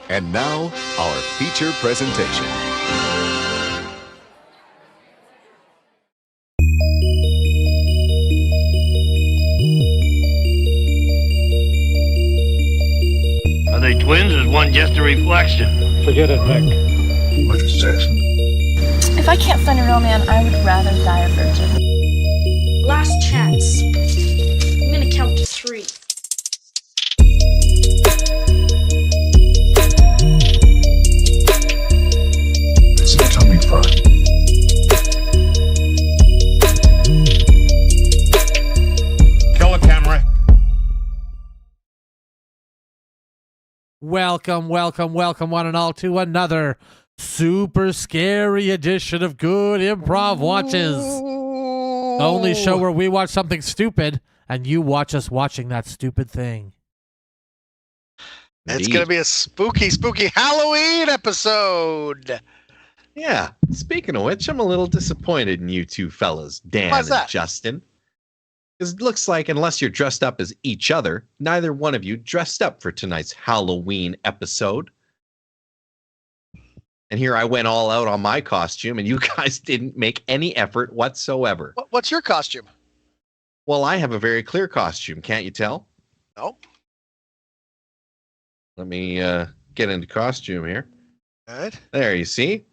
And now, our feature presentation. Are they twins or is one just a reflection? Forget it, Mick. What is this? If I can't find a real man, I would rather die a virgin. Last chance. I'm gonna count to 3. It's a tummy fry. Kill a camera. Welcome, one and all, to another super scary edition of Good Improv Watches. The only show where we watch something stupid and you watch us watching that stupid thing. It's going to be a spooky, spooky Halloween episode. Yeah. Speaking of which, I'm a little disappointed in you two fellas, Dan Why's and that? Justin. Because it looks like unless you're dressed up as each other, neither one of you dressed up for tonight's Halloween episode. And here I went all out on my costume, and you guys didn't make any effort whatsoever. What's your costume? Well, I have a very clear costume, can't you tell? No. Let me get into costume here. All right. There, you see?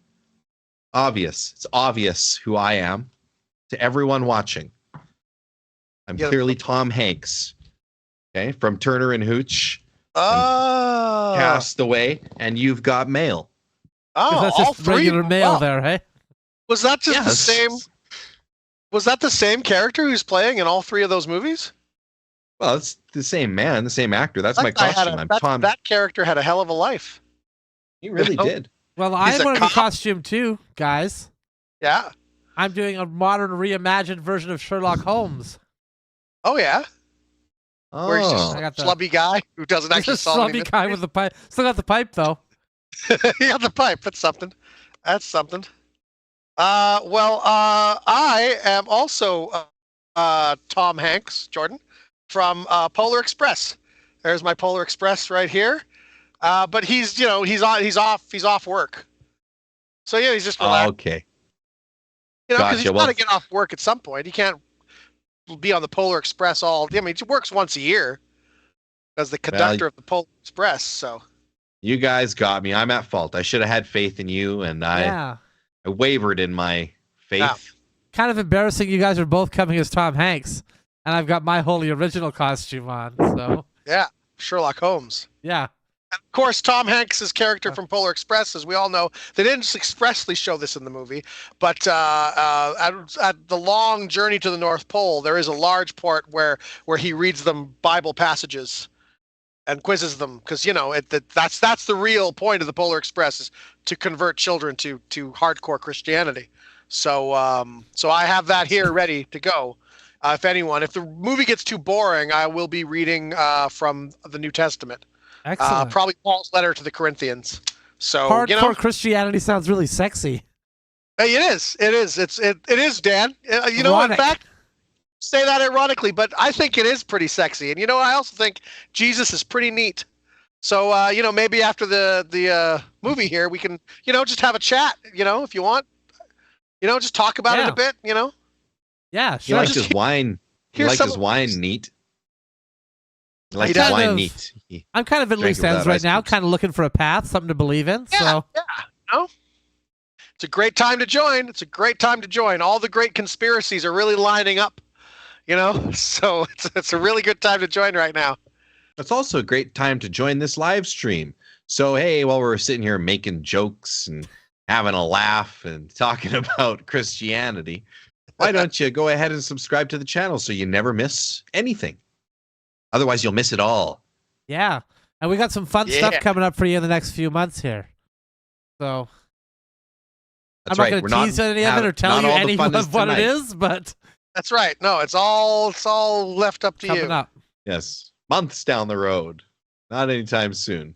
Obvious. It's obvious who I am to everyone watching. I'm Yeah. clearly Tom Hanks, okay, from Turner and Hooch, Oh. Cast Away, and You've Got Mail. Oh, That's all just three. regular mail Wow. there, hey? Was that just the Yes. same? Was that the same character who's playing in all 3 of those movies? Well, it's the same man, the same actor. That's my That guy had costume. a- I'm that, Tom. that character had a hell of a life. He really you know? did. Well, He's I'm a wearing a cop. costume too, guys. Yeah. I'm doing a modern reimagined version of Sherlock Holmes. Oh yeah. Oh, Where he's just I a got the- slubby guy who doesn't This actually is solve any slubby guy with the pipe. Still got the pipe though. he got the pipe. That's something. That's something. I am also Tom Hanks, Jordan, from Polar Express. There's my Polar Express right here. But he's off work. So yeah, he's just relaxed. okay. Because gotcha. he's got Well- to get off work at some point. He can't be on the Polar Express all. I mean, he works once a year as the conductor of the Polar Express. So You guys got me. I'm at fault. I should have had faith in you, and I wavered in my faith. Yeah. Kind of embarrassing you guys are both coming as Tom Hanks, and I've got my wholly original costume on, so yeah, Sherlock Holmes. yeah. And of course, Tom Hanks' character from Polar Express, as we all know, they didn't expressly show this in the movie, but at the long journey to the North Pole, there is a large part where he reads them Bible passages and quizzes them, because that's the real point of the Polar Express, is to convert children to hardcore Christianity. So I have that here ready to go. If the movie gets too boring, I will be reading from the New Testament. Excellent. Probably Paul's letter to the Corinthians. So Hardcore Christianity sounds really sexy. hey, it is. It is, Dan. In Ironic. fact, say that ironically, but I think it is pretty sexy. And I also think Jesus is pretty neat. So maybe after the movie here, we can just have a chat. If you want, just talk about it a bit. Yeah, He sure. liked his wine. He here's liked some his of- wine neat. He liked He his kind wine of- neat. I'm kind of at Drank loose it without ends right ice now, cubes. kind of looking for a path, something to believe in. So It's a great time to join. It's a great time to join. All the great conspiracies are really lining up. So it's a really good time to join right now. It's also a great time to join this live stream. So, hey, while we're sitting here making jokes and having a laugh and talking about Christianity, why don't you go ahead and subscribe to the channel so you never miss anything? Otherwise, you'll miss it all. yeah, and we got some fun stuff Yeah. coming up for you in the next few months here. So That's I'm right. not We're going to tease any of it or tell not you all the any fun of what it tonight. is, but That's right. No, it's all left up to coming you. up. Yes, months down the road. Not anytime soon.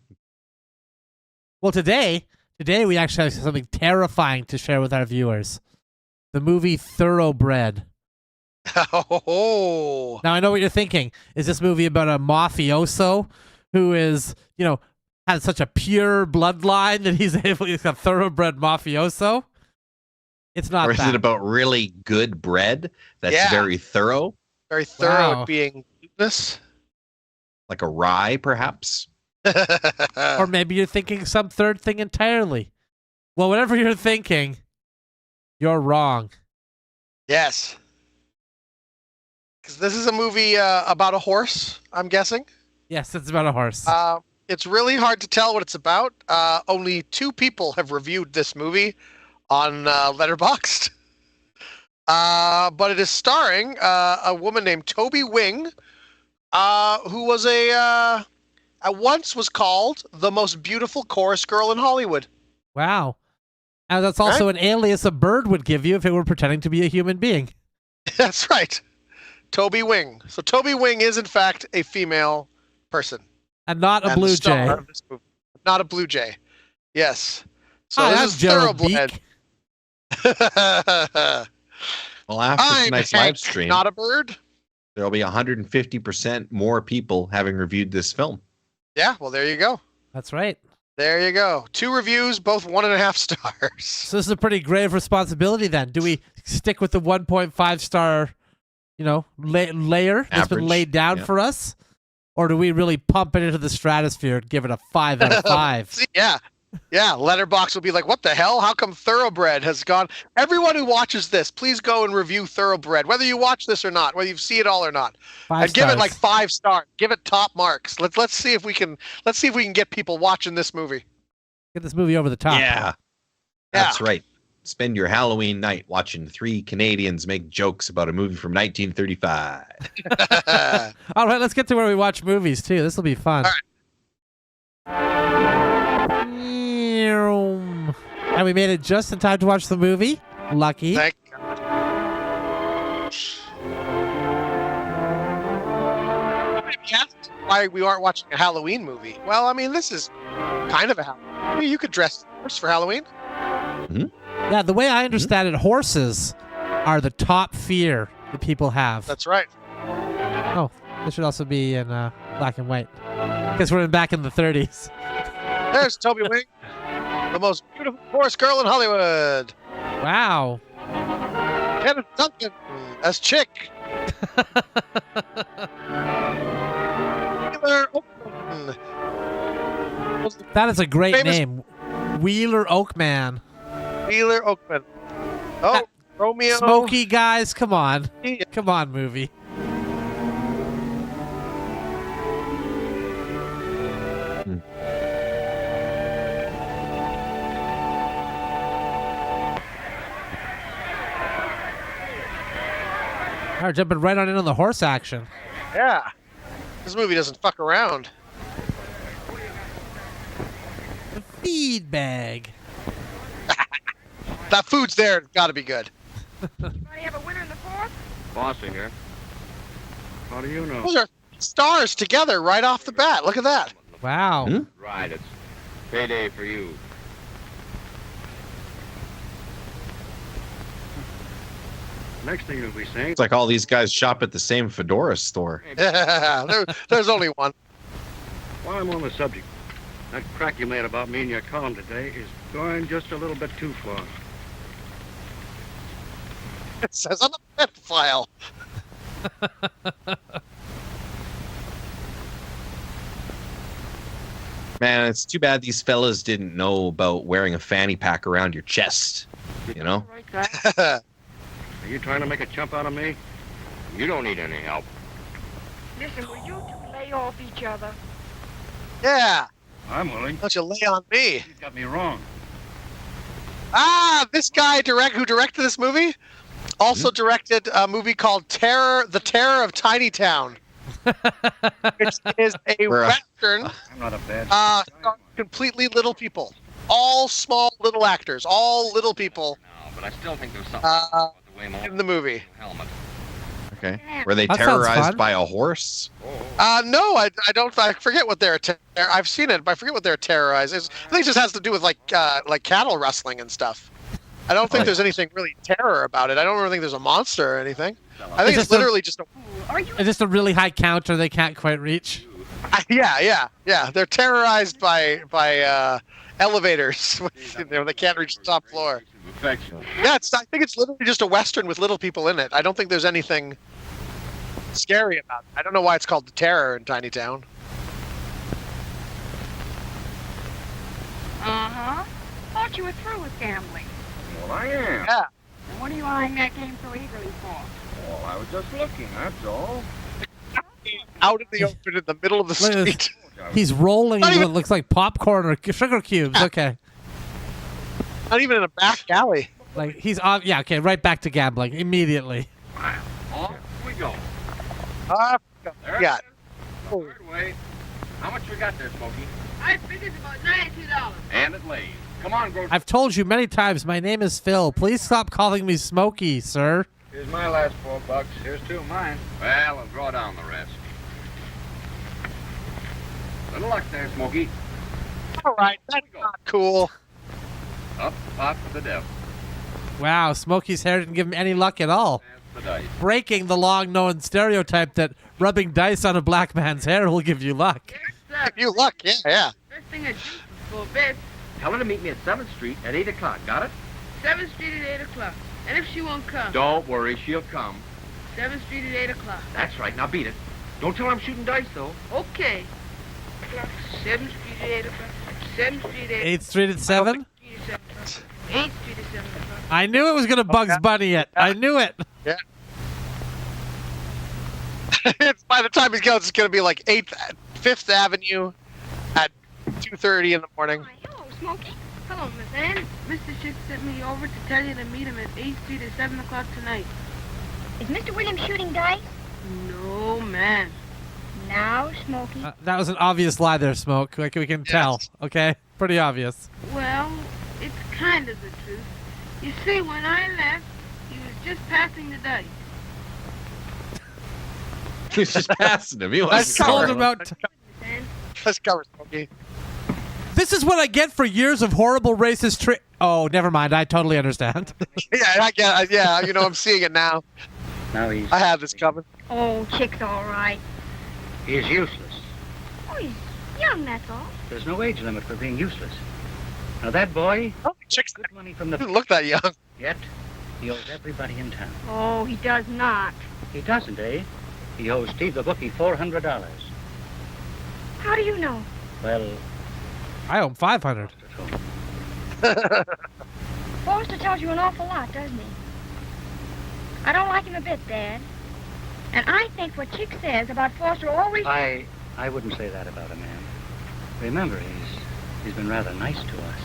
Well, today we actually have something terrifying to share with our viewers. The movie Thoroughbred. Oh, Now, I know what you're thinking. Is this movie about a mafioso who is, has such a pure bloodline that he's a thoroughbred mafioso. It's not Or is that. it about really good bread that's very thorough? Very thorough Wow. at being glutinous. Like a rye, perhaps? Or maybe you're thinking some third thing entirely. Well, whatever you're thinking, you're wrong. Yes. Because this is a movie about a horse, I'm guessing. Yes, it's about a horse. It's really hard to tell what it's about. Only 2 people have reviewed this movie on Letterboxd. But it is starring a woman named Toby Wing, who was once was called the most beautiful chorus girl in Hollywood. Wow. And that's also an alias a bird would give you if it were pretending to be a human being. That's right. Toby Wing. So Toby Wing is, in fact, a female person. And not a And the blue star jay. of this movie. Not a blue jay. Yes. So Hi, this I'm is Gerald Thoroughbred. Well, after I'm tonight's Hank, live stream, not a bird. there'll be 150% more people having reviewed this film. Yeah, well, there you go. That's right. There you go. 2 reviews, both 1.5 stars. So this is a pretty grave responsibility then. Do we stick with the 1.5 star, layer that's been Average, laid down yeah. for us? Or do we really pump it into the stratosphere and give it a 5 out of 5? See, yeah. Letterboxd will be like, what the hell? How come Thoroughbred has gone? Everyone who watches this, please go and review Thoroughbred, whether you watch this or not, whether you see it all or not. 5 And give it stars. like 5 stars. Give it top marks. Let's see if we can get people watching this movie. Get this movie over the top. Yeah. That's right. Spend your Halloween night watching 3 Canadians make jokes about a movie from 1935. All right, let's get to where we watch movies too. This will be fun. All And we made it just in time to watch the movie. Lucky. Thank asked why we aren't watching a Halloween movie. Well, I mean, this is kind of a Halloween movie. You could dress first for Halloween. Yeah, the way I understand it, horses are the top fear that people have. That's right. Oh, this should also be in black and white. Because we're back in the 30s. There's Toby Wing, the most beautiful chorus girl in Hollywood. Wow. Kenneth Duncan as Chick. Wheeler Oakman. That is a great Famous- name. Wheeler Oakman. Wheeler Oakman. Oh, Romeo. Smoky guys, come on. Yeah. Come on, movie. All right, jumping right on in on the horse action. Yeah. This movie doesn't fuck around. The feed bag. That food's there. It's got to be good. Bossy here. How do you know? Those are stars together right off the bat. Look at that. Wow. Right, it's payday for you. Next thing you'll be saying, It's like all these guys shop at the same fedora store. There's only one. while I'm on the subject, that crack you made about me and your column today is going just a little bit too far. It says on the pedophile. Man, it's too bad these fellas didn't know about wearing a fanny pack around your chest. You know? Are you trying to make a chump out of me? You don't need any help. Listen, will you two lay off each other? Yeah. I'm willing. Don't you lay on me. He's got me wrong. Ah, this guy who directed this movie also directed a movie called The Terror of Tiny Town, which is a Western I'm not a bad starring completely little people. All small little actors, all little people No, but I still think there's something about the way most in the movie. helmet. Okay. Were they That sounds terrorized fun. by a horse? No, I don't. I forget what they're. I've seen it, but I forget what they're terrorized. I think it just has to do with like cattle rustling and stuff. I don't think there's anything really terror about it. I don't really think there's a monster or anything. I think It's it's just a- literally just a. Are you? It's just a really high counter they can't quite reach. Yeah. They're terrorized by elevators. They can't reach the top floor. Yeah, I think it's literally just a Western with little people in it. I don't think there's anything scary about it. I don't know why it's called The Terror in Tiny Town. Uh-huh. Thought you were through with gambling. Well, I am. Yeah. And what are you eyeing that game so eagerly for? Well, I was just looking, that's all. Out in the open in the middle of the Look at this. street. He's rolling Not what even- looks like popcorn or sugar cubes. Okay. Not even in a back alley. Like, he's on. Yeah, okay, right back to gambling immediately. Off we go. We got. Third way. How much we got there, Smokey? I figured about $92. And it lays. Come on, grocery. I've told you many times, my name is Phil. Please stop calling me Smokey, sir. Here's my last $4. Here's 2 of mine. Well, I'll draw down the rest. Little luck there, Smokey. All right, that's not cool. Up the pot for the devil. Wow, Smokey's hair didn't give him any luck at all. That's the dice. Breaking the long-known stereotype that rubbing dice on a black man's hair will give you luck. Give you luck, yeah. First thing I do is for a bed. Tell her to meet me at 7th Street at 8 o'clock. Got it? 7th Street at 8 o'clock. And if she won't come, Don't worry, she'll come. 7th Street at 8 o'clock. That's right. Now beat it. Don't tell her I'm shooting dice, though. Okay. 7th Street at 8 o'clock. 7th Street at 8th Street at 7? 8th Street at 7 o'clock. I knew it was going to Bugs Bunny it. I knew it. Yeah. By the time he goes, it's going to be like 5th Avenue at 2:30 in the morning. Hi, hello, Smokey. Hello, Miss Ann. Mr. Chick sent me over to tell you to meet him at 8th Street at 7 o'clock tonight. Is Mr. Williams shooting dice? No, man. Now, Smokey. That was an obvious lie there, Smoke. Like we can tell. Okay? Pretty obvious. Well, it's kind of the truth. You see, when I left, he was just passing the dice. He was just passing him. He I wasn't told scoring. him about. Let's cover Smokey. This is what I get for years of horrible racist trick. Oh, never mind. I totally understand. Yeah, I get. Yeah, I'm seeing it now. Now he's... I have this coming. Oh, Chick's all right. He's useless. Oh, he's young, that's all. There's no age limit for being useless. Now that boy, Oh, Chick's good money from the... doesn't look that young. Yet, he owes everybody in town. Oh, he does not. He doesn't, eh? He owes Steve the bookie $400. How do you know? Well, I owe him 500. Foster tells you an awful lot, doesn't he? I don't like him a bit, Dad. And I think what Chick says about Foster always... I wouldn't say that about a man. Remember, he's been rather nice to us.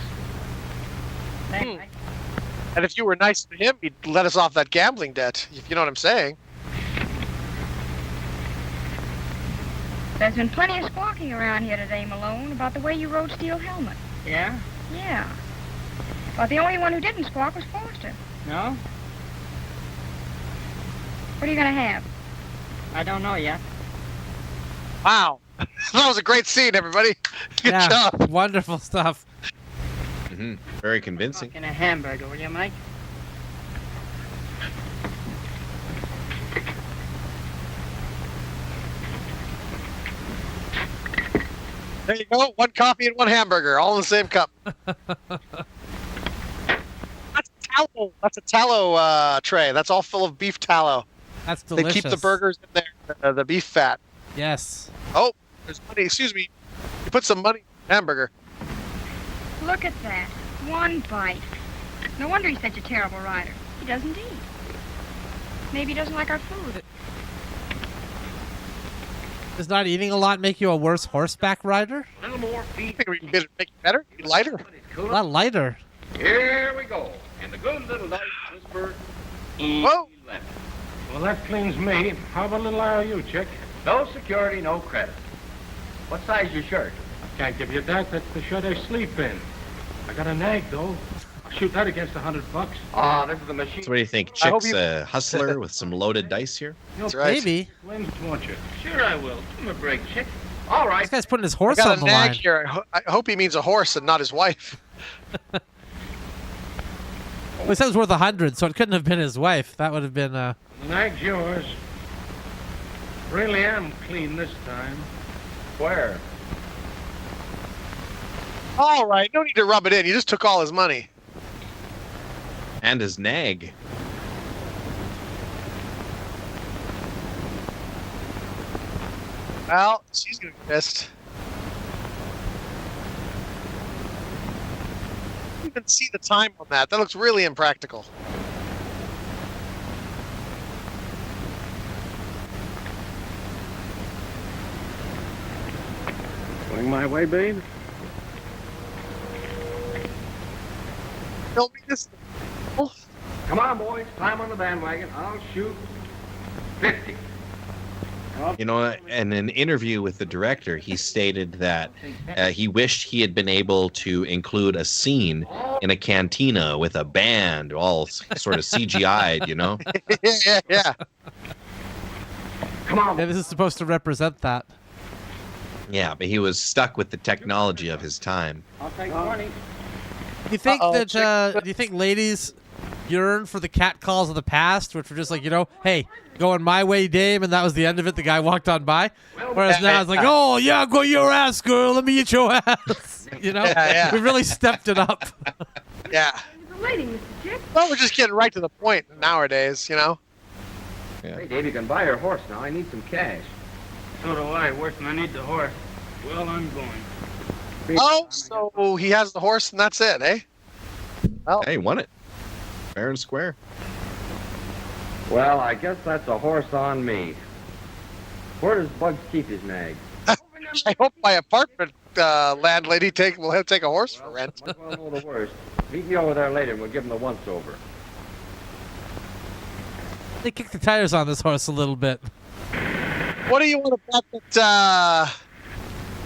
And if you were nice to him, he'd let us off that gambling debt, if you know what I'm saying. There's been plenty of squawking around here today, Malone, about the way you rode Steel Helmet. Yeah? Yeah. But the only one who didn't squawk was Foster. No? What are you going to have? I don't know yet. Wow. That was a great scene, everybody. Good Yeah, job. wonderful stuff. Very convincing. And a hamburger, will you, Mike? There you go. 1 coffee and 1 hamburger, all in the same cup. That's tallow. That's a tallow tray. That's all full of beef tallow. That's delicious. They keep the burgers in there, the beef fat. Yes. Oh, there's money. Excuse me. You put some money in the hamburger. Look at that. 1 bite. No wonder he's such a terrible rider. He does indeed. Maybe he doesn't like our food. Does not eating a lot make you a worse horseback rider? A little more I feet. think we can make it better, be lighter. A lot lighter. Here we go. And the good little dice whisper. Whoa. 11. Well, that cleans me. How about a little IOU, Chick? No security, no credit. What size your shirt? Can't give you that. That's the shirt I sleep in. I got a nag, though. I'll shoot that against $100. Ah, this is the machine. So what do you think? I hope Chick's a hustler with some loaded dice here? You'll That's right. Maybe. win, won't you? Sure I will. Give him a break, chick. All right. This guy's putting his I horse got on a the nag line. here. I hope he means a horse and not his wife. Well, he said it was worth 100, so it couldn't have been his wife. That would have been. The nag's yours. Really am clean this time. Where? All right, no need to rub it in. You just took all his money. And his nag. Well, she's gonna be pissed. You can see the time on that. That looks really impractical. Going my way, babe? Tell me this. Oh, Come on, boys. Climb on the bandwagon. I'll shoot 50. You know, in an interview with the director, he stated that he wished he had been able to include a scene in a cantina with a band, all sort of CGI'd, you know? yeah. Come on. Yeah, this is supposed to represent that. Yeah, but he was stuck with the technology of his time. I'll take 20. Do you think do you think ladies yearn for the catcalls of the past, which were just like, you know, hey, going my way, dame, and that was the end of it. The guy walked on by. Whereas now it's like, oh yeah, go your ass, girl. Let me eat your ass. You know, we really stepped it up. Yeah. He's a lady, Mr. Chick. Well, we're just getting right to the point nowadays, you know? Hey, Dave, you can buy her horse now. I need some cash. So do I. Worse than I need the horse. Well, I'm going. Oh, so he has the horse and that's it, eh? Well, Hey, won it. Fair and square. Well, I guess that's a horse on me. Where does Bugs keep his nag? I hope my apartment landlady will take a horse for rent. Might well know the worst. Meet me over there later and we'll give him the once-over. They kicked the tires on this horse a little bit. What do you want to bet that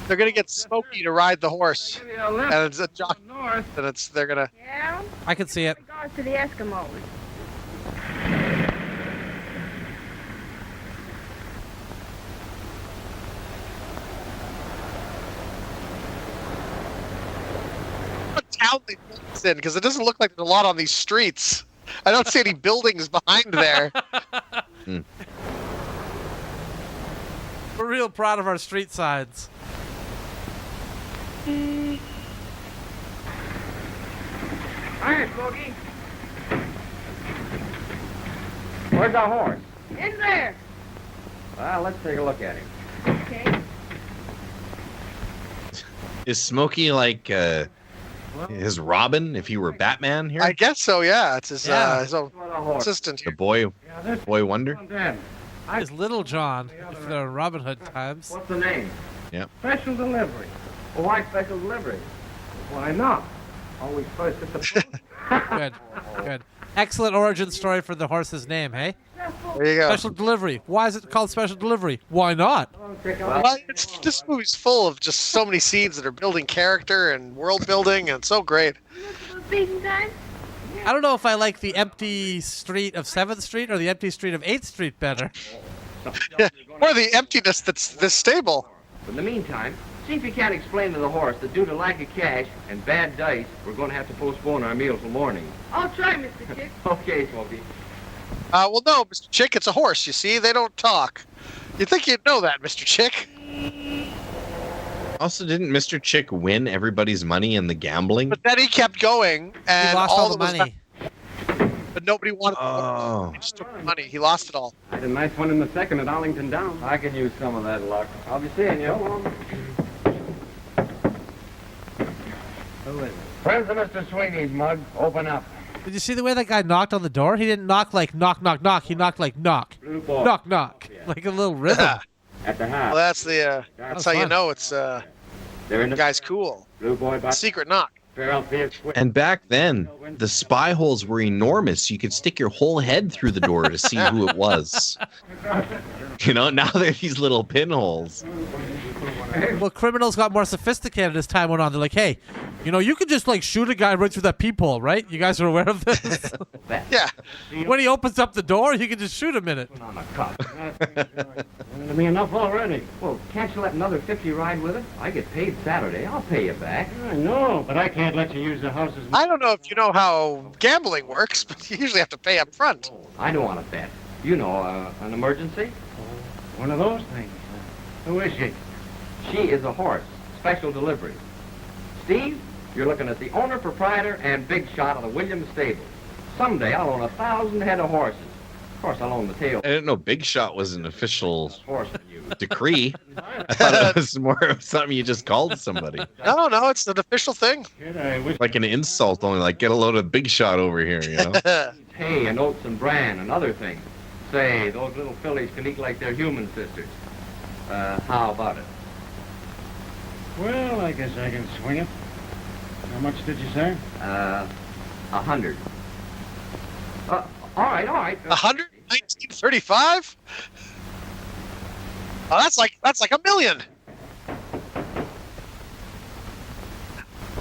they're gonna get Smokey to ride the horse, and it's a jockey, and they're gonna. Yeah? I can see it. Regards to the Eskimos. What town they put this in? Because it doesn't look like there's a lot on these streets. I don't see any buildings behind there. We're real proud of our street signs. Hi, Smokey. Where's our horse? In there. Well, let's take a look at him. Okay. Is Smokey like his Robin if he were Batman here? I guess so. Yeah, it's his Yeah. his own What a horse. assistant The here. boy wonder? Dad, Is Little John, if they're Robin Hood times. what's the name? Yeah. Special delivery. Well, why special delivery? Why not? Always first at the Good, good. Excellent origin story for the horse's name, hey? There you go. Special delivery. Why is it called special delivery? Why not? Well, this movie's full of just so many scenes that are building character and world building, and it's so great. Feeding time. I don't know if I like the empty street of 7th Street or the empty street of 8th Street better. Or the emptiness that's this stable. In the meantime, see if you can't explain to the horse that due to lack of cash and bad dice, we're going to have to postpone our meal till morning. I'll try, Mr. Chick. Okay, Smokey. Well, no, Mr. Chick, it's a horse, you see? They don't talk. You'd think you'd know that, Mr. Chick. Also, didn't Mr. Chick win everybody's money in the gambling? But then he kept going, and He lost all the that was money. but nobody wanted the Oh. horse. He just took the money. He lost it all. I had a nice one in the second at Arlington Downs. I can use some of that luck. I'll be seeing you. Who is it? Friends of Mr. Sweeney's, Mug. Open up. Did you see the way that guy knocked on the door? He didn't knock like knock, knock, knock. He knocked like knock. Blue ball. Knock, knock. Like a little rhythm. At the Well, house. that's the that's was how you fun. know it's They're in the the guy's cool. Blue boy by Secret knock. And back then, the spy holes were enormous. You could stick your whole head through the door to see who it was. You know, now they're these little pinholes. Well, criminals got more sophisticated as time went on. They're like, hey, you know, you could just like shoot a guy right through that peephole, right? You guys are aware of this? Yeah. When he opens up the door, you can just shoot him in it. on a cup. To me enough already. Well, can't you let another 50 ride with it? I get paid Saturday. I'll pay you back. I know, but I can't let you use the house as I don't know if you know how gambling works, but you usually have to pay up front. I don't want to bet. You know, an emergency? one of those things. Who is she? She is a horse, special delivery. Steve, you're looking at the owner, proprietor, and big shot of the Williams stable. Someday I'll own 1,000 head of horses. Of course, I'll own the tail. I didn't know Big Shot was an official Horseman, you. decree. I thought it was more of something you just called somebody. No, it's an official thing. Like an insult only, like get a load of Big Shot over here, you know? Hay and oats and bran and other things. Say, those little fillies can eat like their human sisters. How about it? Well, I guess I can swing it. How much did you say? 100. All right. 100? 1935? Oh, that's like $1 million.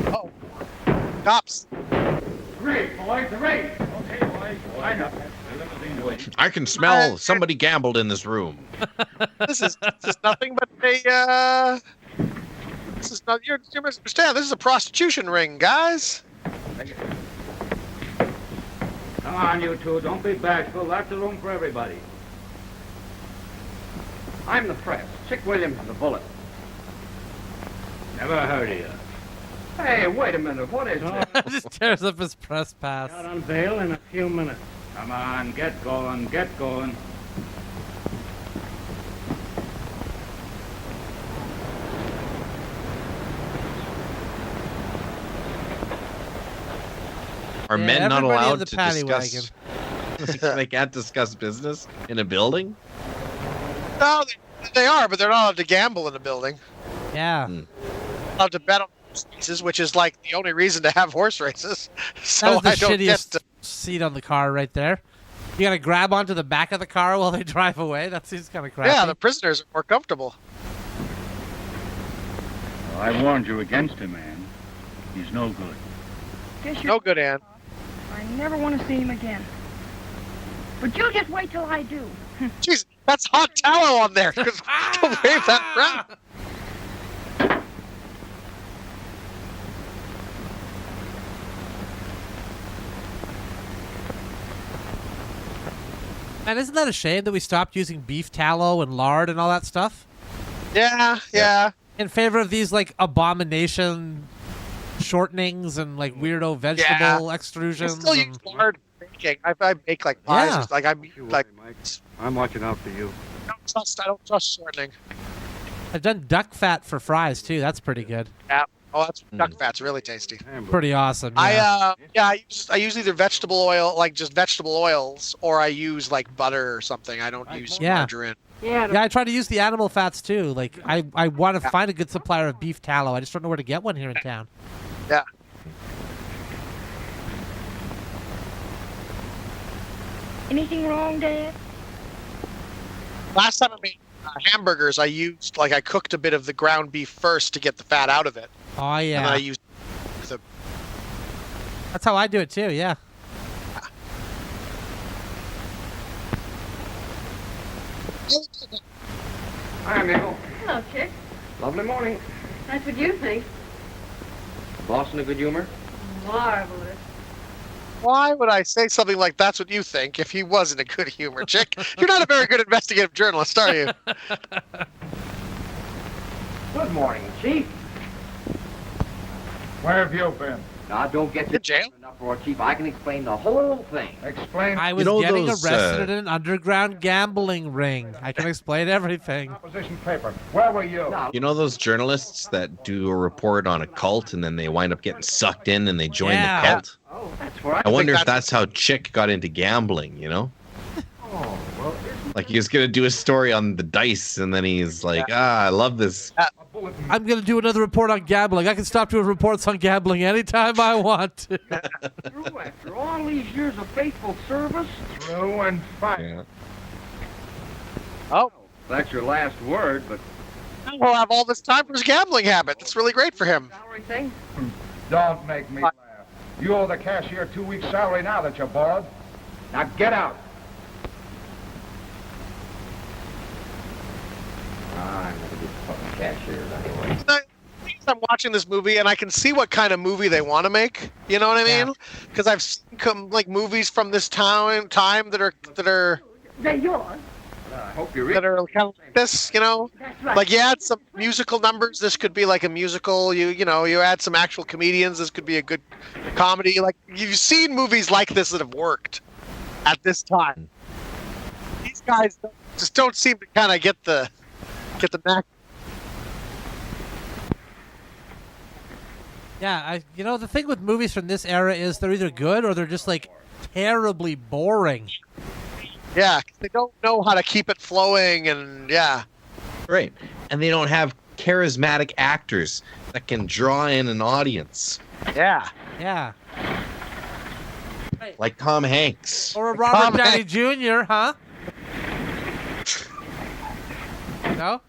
Oh, cops. Great, boys, great. Okay, boys, line up. I can smell somebody gambled in this room. This is nothing but a. This is not. You misunderstand. This is a prostitution ring, guys. Come on, you two. Don't be bashful. Lots of room for everybody. I'm the press. Chick Williams is the bullet. Never heard of you. Hey, wait a minute. What is this? Just tears up his press pass. Out on bail in a few minutes. Come on, get going, get going. Are Yeah, men not everybody in allowed the to paddy discuss? They can't discuss business in a building? No, they are, but they're not allowed to gamble in a building. Yeah. Allowed to bet on horse races, which is like the only reason to have horse races. So That is the I don't get shittiest to. seat on the car right there. You gotta grab onto the back of the car while they drive away. That seems kind of crappy. Yeah, the prisoners are more comfortable. Well, I warned you against him, man. He's no good. Guess you're No good, Ann. I never want to see him again. But you just wait till I do. Jeez, that's hot tallow on there. Don't wave that around. And isn't that a shame that we stopped using beef tallow and lard and all that stuff Yeah. in favor of these like abomination shortenings and like weirdo vegetable I extrusions? still use lard for baking. I make like pies. Yeah. Like I like. Mike. I'm watching out for you. I don't trust shortening. I've done duck fat for fries too. That's pretty good. Yeah. Oh, that's duck fat's really tasty. Pretty awesome. Yeah. I use either vegetable oil, like just vegetable oils, or I use like butter or something. I don't use margarine. Yeah, I try to use the animal fats too. Like I want to find a good supplier of beef tallow. I just don't know where to get one here in town. Yeah. Anything wrong, Dad? Last time I made hamburgers, I cooked a bit of the ground beef first to get the fat out of it. Oh yeah. And then I used the. That's how I do it too. Yeah. Hi, amigo. Hello, Chick. Lovely morning. That's what you think. Boss in a good humor? Marvelous. Why would I say something like that's what you think if he was in a good humor, Chick? You're not a very good investigative journalist, are you? Good morning, Chief. Where have you been? Now, don't get In jail? enough for Chief. I can explain the whole thing. Explain. I was know getting those, arrested in an underground gambling ring. I can explain everything. Opposition paper. Where were you? Now, You know those journalists that do a report on a cult and then they wind up getting sucked in and they join Yeah. the cult? oh, that's where I wonder if that's- that's how Chick got into gambling, you know? Oh, well, isn't Like he was going to do a story on the dice and then he's like, I love this. a bulletin? I'm gonna do another report on gambling. I can stop doing reports on gambling anytime I want to. true after all these years of faithful service? True and fine. Yeah. Oh, That's your last word, but he'll have all this time for his gambling habit. That's really great for him. salary thing? Don't make me laugh. You owe the cashier 2 weeks' salary now that you're bored. Now get out. I'm gonna be fucking cashiers anyway. I'm watching this movie and I can see what kind of movie they want to make. You know what I mean? Because I've seen like movies from this time that are. They're yours. Hope you read. that are kind of like this, you know? Like you add some musical numbers, this could be like a musical. You know, you add some actual comedians, this could be a good comedy. Like you've seen movies like this that have worked at this time. These guys just don't seem to kind of get the knack. Yeah, you know, the thing with movies from this era is they're either good or they're just like terribly boring. Yeah, they don't know how to keep it flowing, and yeah. Right. And they don't have charismatic actors that can draw in an audience. Yeah. Yeah. Like Tom Hanks. Or a Robert Downey Jr., huh? No?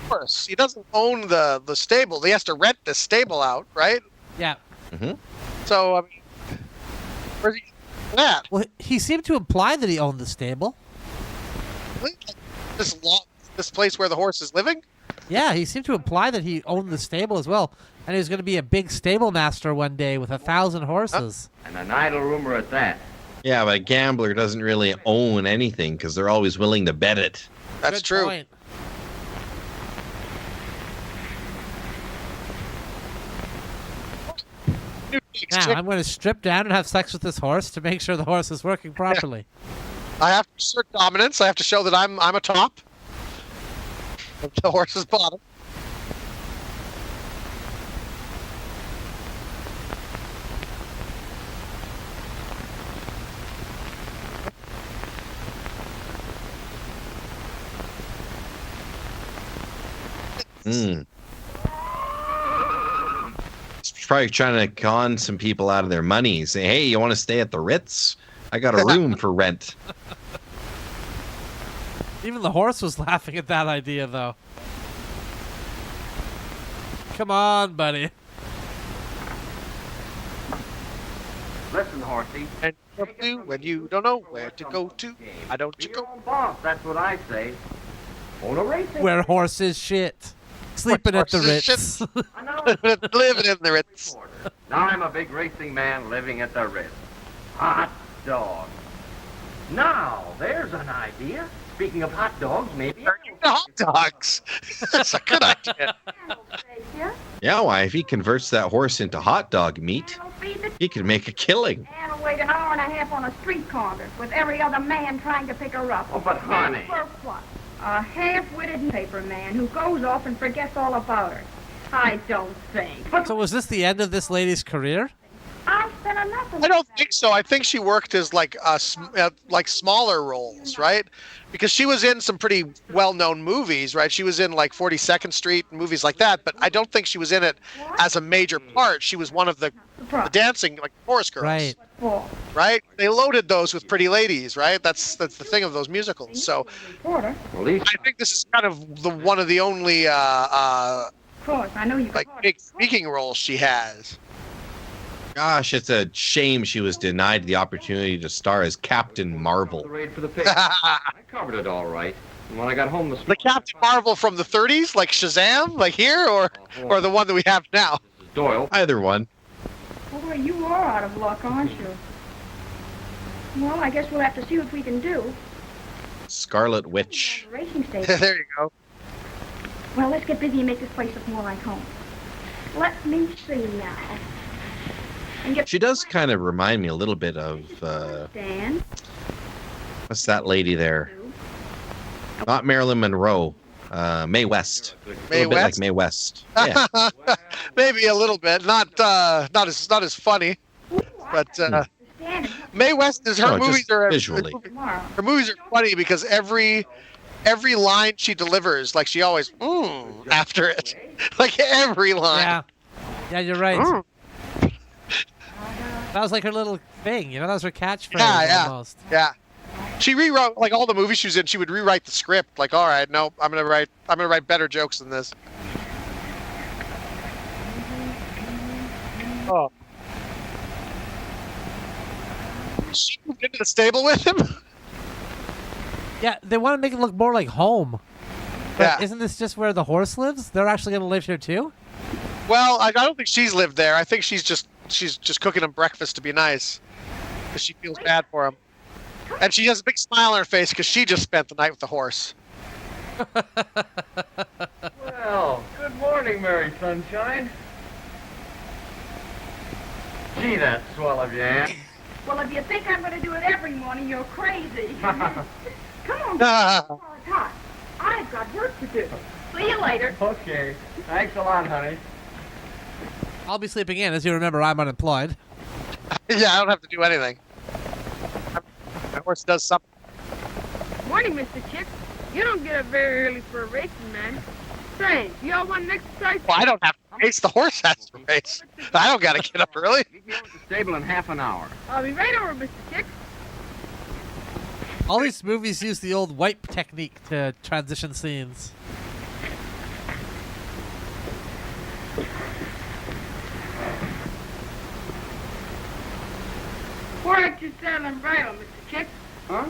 Horse. He doesn't own the stable. He has to rent the stable out, right? Yeah. Mm-hmm. So, I mean, where's he at? Well, he seemed to imply that he owned the stable. This place where the horse is living? Yeah, he seemed to imply that he owned the stable as well. And he was going to be a big stable master one day with 1,000 horses. And an idle rumor at that. Yeah, but a gambler doesn't really own anything because they're always willing to bet it. That's Good true. point. Now, I'm going to strip down and have sex with this horse to make sure the horse is working properly. I have to assert dominance. I have to show that I'm a top. The horse is bottom. Mm. He's probably trying to con some people out of their money. Say, hey, you want to stay at the Ritz? I got a room for rent. Even the horse was laughing at that idea, though. Come on, buddy. Listen, horsey. And when you don't know where to go to, why don't you Be your go? own boss, that's what I say. Own a racing. Where horses shit. Sleeping at the horses Ritz. I know. Living in the Ritz. Now I'm a big racing man living at the Ritz. Hot dog. Now, there's an idea. Speaking of hot dogs, maybe... Hot dogs. That's a good idea. Yeah, why? If he converts that horse into hot dog meat, he can make a killing. And will wait an hour and a half on a street corner with every other man trying to pick her up. Oh, but honey. And for what? A half-witted paper man who goes off and forgets all about her. I don't think. But So was this the end of this lady's career? I've spent enough of I don't think so. I think she worked as like smaller roles, right? Because she was in some pretty well-known movies, right? She was in like 42nd Street and movies like that, but I don't think she was in it as a major part. She was one of the dancing like chorus girls, Right. right? They loaded those with pretty ladies, right? That's the thing of those musicals. So Reporter. At least I think this is kind of one of the only Of course, I know you like big speaking roles she has. Gosh, it's a shame she was denied the opportunity to star as Captain Marvel. the raid for the pig. I covered it all right. And when I got home this The Captain Marvel from the 30s, like Shazam, like here, or the one that we have now. Mrs. Doyle. Either one. Boy, you are out of luck, aren't you? Well, I guess we'll have to see what we can do. Scarlet Witch. The racing station. There you go. Well, let's get busy and make this place look more like home. Let me see now. And get She does kind of remind me a little bit of, Dan. what's that lady there? Not Marilyn Monroe. Mae West. Mae a little bit like West? Mae West. Yeah. Maybe a little bit, not as funny, but Mae West is her No, just movies are visually. her movies are funny because every line she delivers, like she always after it, like every line. Yeah. Yeah, you're right. Mm. That was like her little thing, you know? That was her catchphrase Yeah. almost. Yeah. She rewrote like all the movies she was in. She would rewrite the script. Like, all right, no, I'm gonna write better jokes than this. Oh. She moved into the stable with him. Yeah, they want to make it look more like home. Yeah. Isn't this just where the horse lives? They're actually going to live here too? Well, I don't think she's lived there. I think she's just cooking him breakfast to be nice, because she feels bad for him, and she has a big smile on her face because she just spent the night with the horse. Well, good morning, Mary Sunshine. Gee, that's swell of you, Ann. Well, if you think I'm going to do it every morning, you're crazy. Come on, it's hot. I've got work to do. See you later. Okay. Thanks a lot, honey. I'll be sleeping in. As you remember, I'm unemployed. Yeah, I don't have to do anything. My horse does something. Morning, Mr. Chick. You don't get up very early for a racing, man. Say, you all want an exercise? Well, I don't have to race. The horse has to race. I don't got to get up early. Meet me over at the stable in half an hour. I'll be right over, Mr. Chick. All these movies use the old wipe technique to transition scenes. Pour out your saddle and bridle, Mr. Chick. Huh?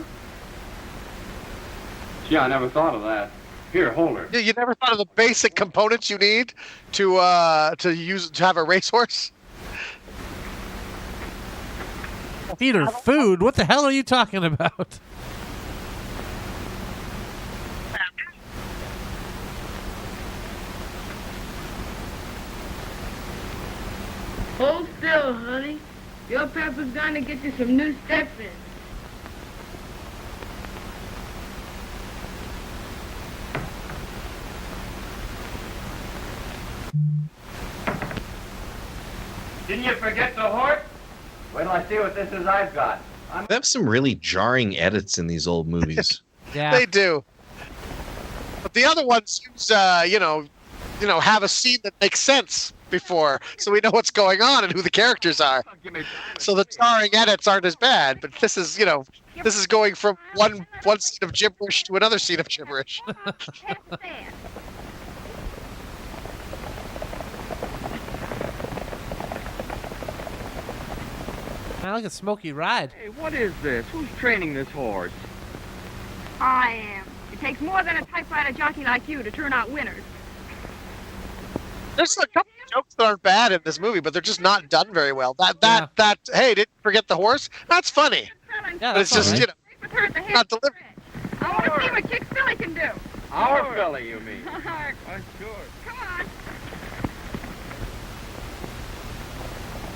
Gee, I never thought of that. Here, hold her. You never thought of the basic components you need to have a racehorse? Feed her food? What the hell are you talking about? Hold still, honey. Your papa's going to get you some new steps in. Didn't you forget the horse? Wait till I see what this is I've got. They have some really jarring edits in these old movies. Yeah. They do. But the other ones use, have a scene that makes sense before, so we know what's going on and who the characters are. So the jarring edits aren't as bad. But this is, this is going from one scene of gibberish to another scene of gibberish. Man, look at Smokey ride. Hey, what is this? Who's training this horse? I am. It takes more than a typewriter jockey like you to turn out winners. There's a couple of jokes that aren't bad in this movie, but they're just not done very well. Hey, didn't forget the horse? That's funny. Yeah, But it's just, right. not delivered. I want to see what Chick Billy can do. Our fella, you mean? Sure. Come on.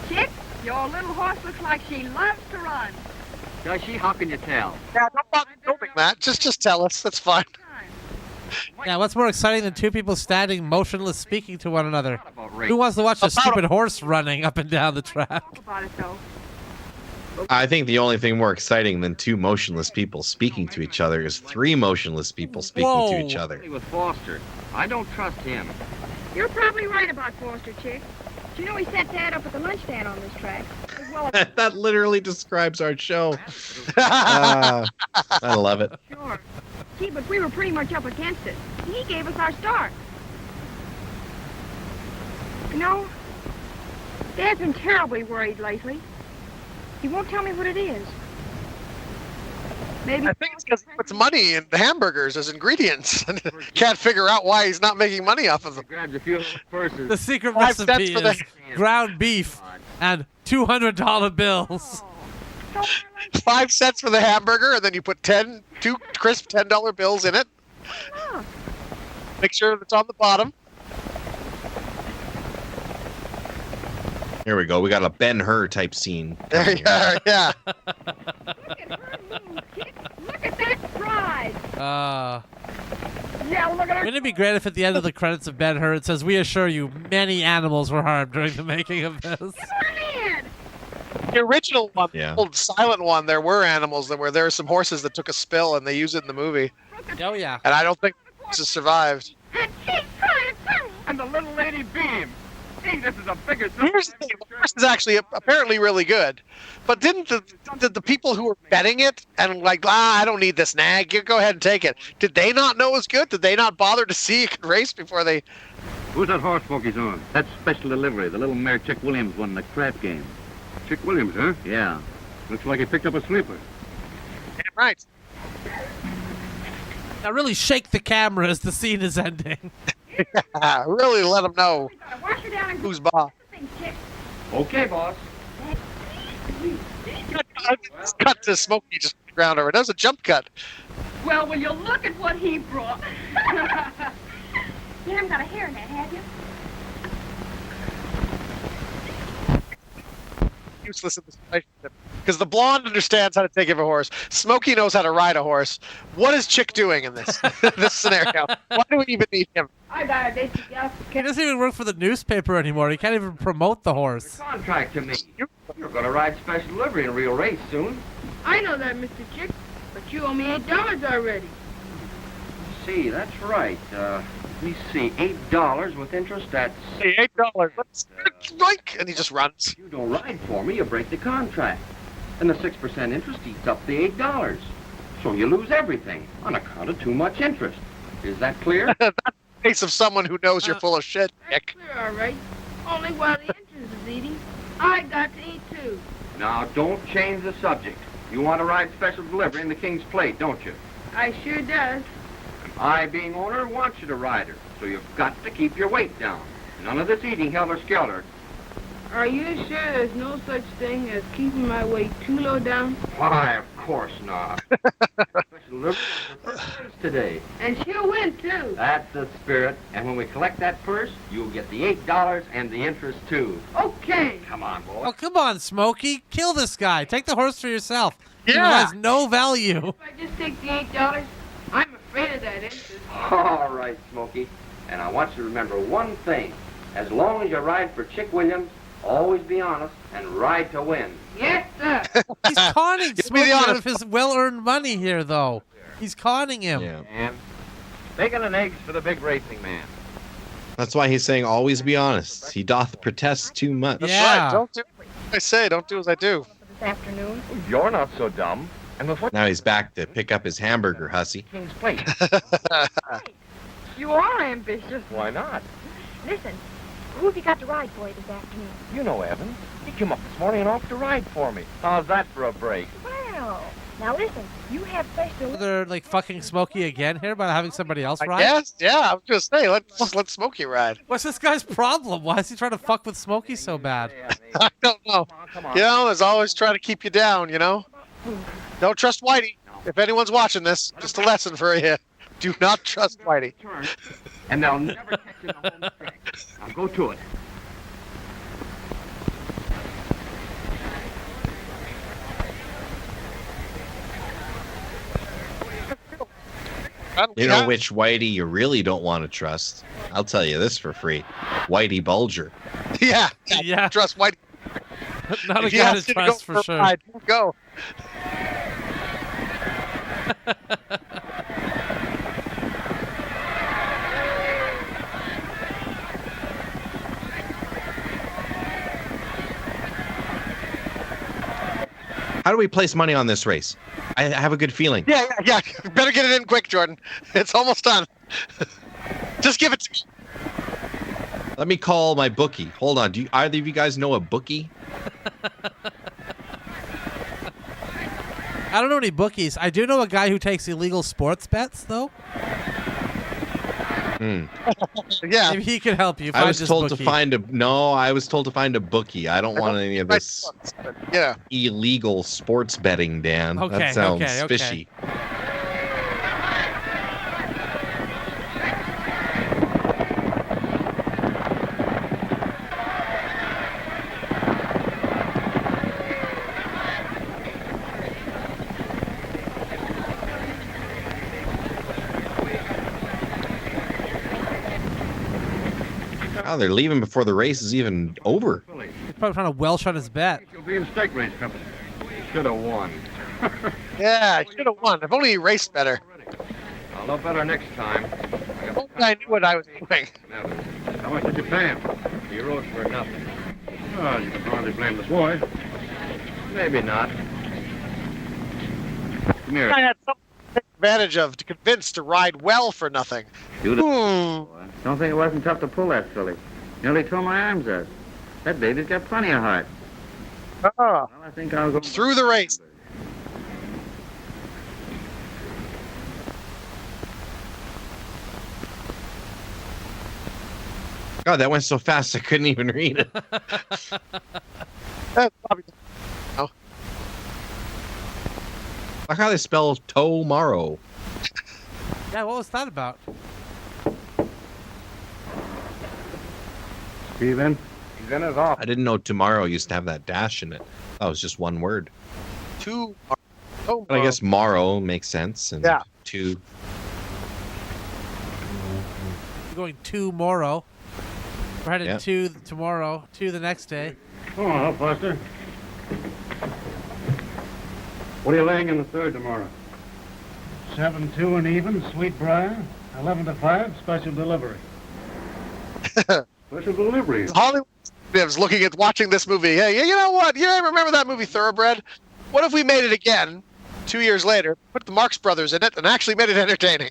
Chick, your little horse looks like she loves to run. Does she? How can you tell? Yeah, don't bother filming that. Just tell us. That's fine. Yeah, what's more exciting than two people standing motionless speaking to one another? About Who wants to watch a About stupid horse running up and down the track? Talk about it, though. I think the only thing more exciting than two motionless people speaking to each other is three motionless people speaking to each other. With Foster. I don't trust him. You're probably right about Foster, Chick. Do you know he set Dad up at the lunch stand on this track? As well as... That literally describes our show. I love it. Sure. Gee, but we were pretty much up against it. He gave us our start. You know, Dad's been terribly worried lately. He won't tell me what it is. Maybe... I think it's because he puts money in the hamburgers as ingredients and can't figure out why he's not making money off of them. Grabs a few little purses. The secret 5 cents recipe for the- is ground beef and $200 bills. 5 cents for the hamburger, and then you put two crisp $10 bills in it. Look. Make sure it's on the bottom. Here we go. We got a Ben-Hur type scene. There you are, yeah. Look at her move, Chick. Look at that stride. Yeah, look at her. Wouldn't it be great if at the end of the credits of Ben-Hur it says, "We assure you, many animals were harmed during the making of this." Give her a hand. The original one, Yeah. the old silent one, there were animals. There were some horses that took a spill, and they use it in the movie. Oh yeah. And I don't think this has survived. And she's trying too. And the little lady beam. Gee, this is a bigger... Here's the thing. The horse is actually apparently really good. But did the people who were betting it and like, I don't need this nag, you go ahead and take it. Did they not know it was good? Did they not bother to see it could race before they... Who's that horse Smokey's on? That's special delivery. The little mare Chick Williams won the crap game. Chick Williams, huh? Yeah. Looks like he picked up a sleeper. Damn right. Now really shake the camera as the scene is ending. Really let them know Wash her down and who's boss. Okay, boss. Cut to Smokey just on the ground over. That was a jump cut. Well, will you look at what he brought? You haven't got a hairnet, have you? Useless in this relationship because the blonde understands how to take care of a horse. Smokey knows how to ride a horse. What is Chick doing in this this scenario? Why do we even need him? I got a basic gas. He doesn't even work for the newspaper anymore. He can't even promote the horse. Contract to me. You're going to ride special delivery in a real race soon. I know that, Mr. Chick, but you owe me $8 already. See, that's right. Let me see, $8 with interest. That's Hey, $8. Let's strike, and he just runs. you don't ride for me, you break the contract, and the 6% interest eats up the $8. So you lose everything on account of too much interest. Is that clear? That's the face of someone who knows you're full of shit, That's Nick. clear, all right. Only while the interest is eating, I got to eat too. Now, don't change the subject. You want to ride special delivery in the King's Plate, don't you? I sure does. I, being owner, want you to ride her, so you've got to keep your weight down. None of this eating helter-skelter. Are you sure there's no such thing as keeping my weight too low down? Why, of course not. Special delivery is the first race today. And she'll win too. That's the spirit. And when we collect that purse, you'll get the $8 and the interest, too. Okay. Come on, boy. Oh, come on, Smokey. Kill this guy. Take the horse for yourself. He Yeah. has no value. If I just take the $8, I'm afraid of that interest. All right, Smokey. And I want you to remember one thing. As long as you ride for Chick Williams, always be honest and ride to win. Yes, sir. He's conning Give me Smokey the out honest- of his well-earned money here, though. He's conning him. Yeah. And bacon and eggs for the big racing man. That's why he's saying always be honest. He doth protest too much. That's Yeah. right. Don't do as I say. Don't do as I do. This afternoon. You're not so dumb. And before Now he's back to pick up his hamburger, hussy. King's Plate. You are ambitious. Why not? Listen, who have you got to ride for you this afternoon? You know Evan. He came up this morning and offered to ride for me. How's that for a break? Well, now listen, you have special... They're like fucking Smokey again here by having somebody else I ride. guess. Yeah. I was gonna say let Smokey ride. What's this guy's problem? Why is he trying to fuck with Smokey so bad? I don't know. Come on. You know, there's always trying to keep you down. You know. Don't trust Whitey. If anyone's watching this, just a lesson for you. Do not trust Whitey. Turn, and they'll never catch you in the home stretch. Now go to it. You know which Whitey you really don't want to trust? I'll tell you this for free. Whitey Bulger. Yeah. Yeah. Trust Whitey. Not a If he guy to asks you to trust go for a sure. ride, go. How do we place money on this race? I have a good feeling. Yeah. Better get it in quick, Jordan. It's almost done. Just give it to me. Let me call my bookie. Hold on. Do either of you guys know a bookie? I don't know any bookies. I do know a guy who takes illegal sports bets, though. Yeah. Maybe he could help you. I Find was this told bookie. to find a I was told to find a bookie. I don't want any of this Yeah. illegal sports betting, Dan. Okay, That sounds okay. fishy. Oh, they're leaving before the race is even over. He's probably trying to Welsh on his bet. You'll be in steak range company. Should have won. Yeah, I should have won. If only he raced better. I'll know better next time. If only I knew what I was doing. How much did you pay him? He rode for nothing. Well, you can hardly blame the boy. Maybe not. Come here. I had something to take advantage of to convince to ride well for nothing. Don't think it wasn't tough to pull that filly. Nearly tore my arms out. That baby's got plenty of heart. Oh, Well, I think I'll go through the race. God, that went so fast I couldn't even read it. That's probably- oh. Like how they spell tomorrow. Yeah, what was that about? Steven? He's in his office. I didn't know tomorrow used to have that dash in it. That was just one word. Two. But I guess morrow makes sense. And Yeah. two. We're going tomorrow. We're headed Yeah. to tomorrow, to the next day. Come on, up, Buster. What are you laying in the third tomorrow? 7-2 and even, Sweetbriar. 11 to 5, special delivery. Special delivery. Hollywood executives looking at watching this movie. Hey, you know what? You remember that movie Thoroughbred? What if we made it again 2 years later, put the Marx Brothers in it, and actually made it entertaining?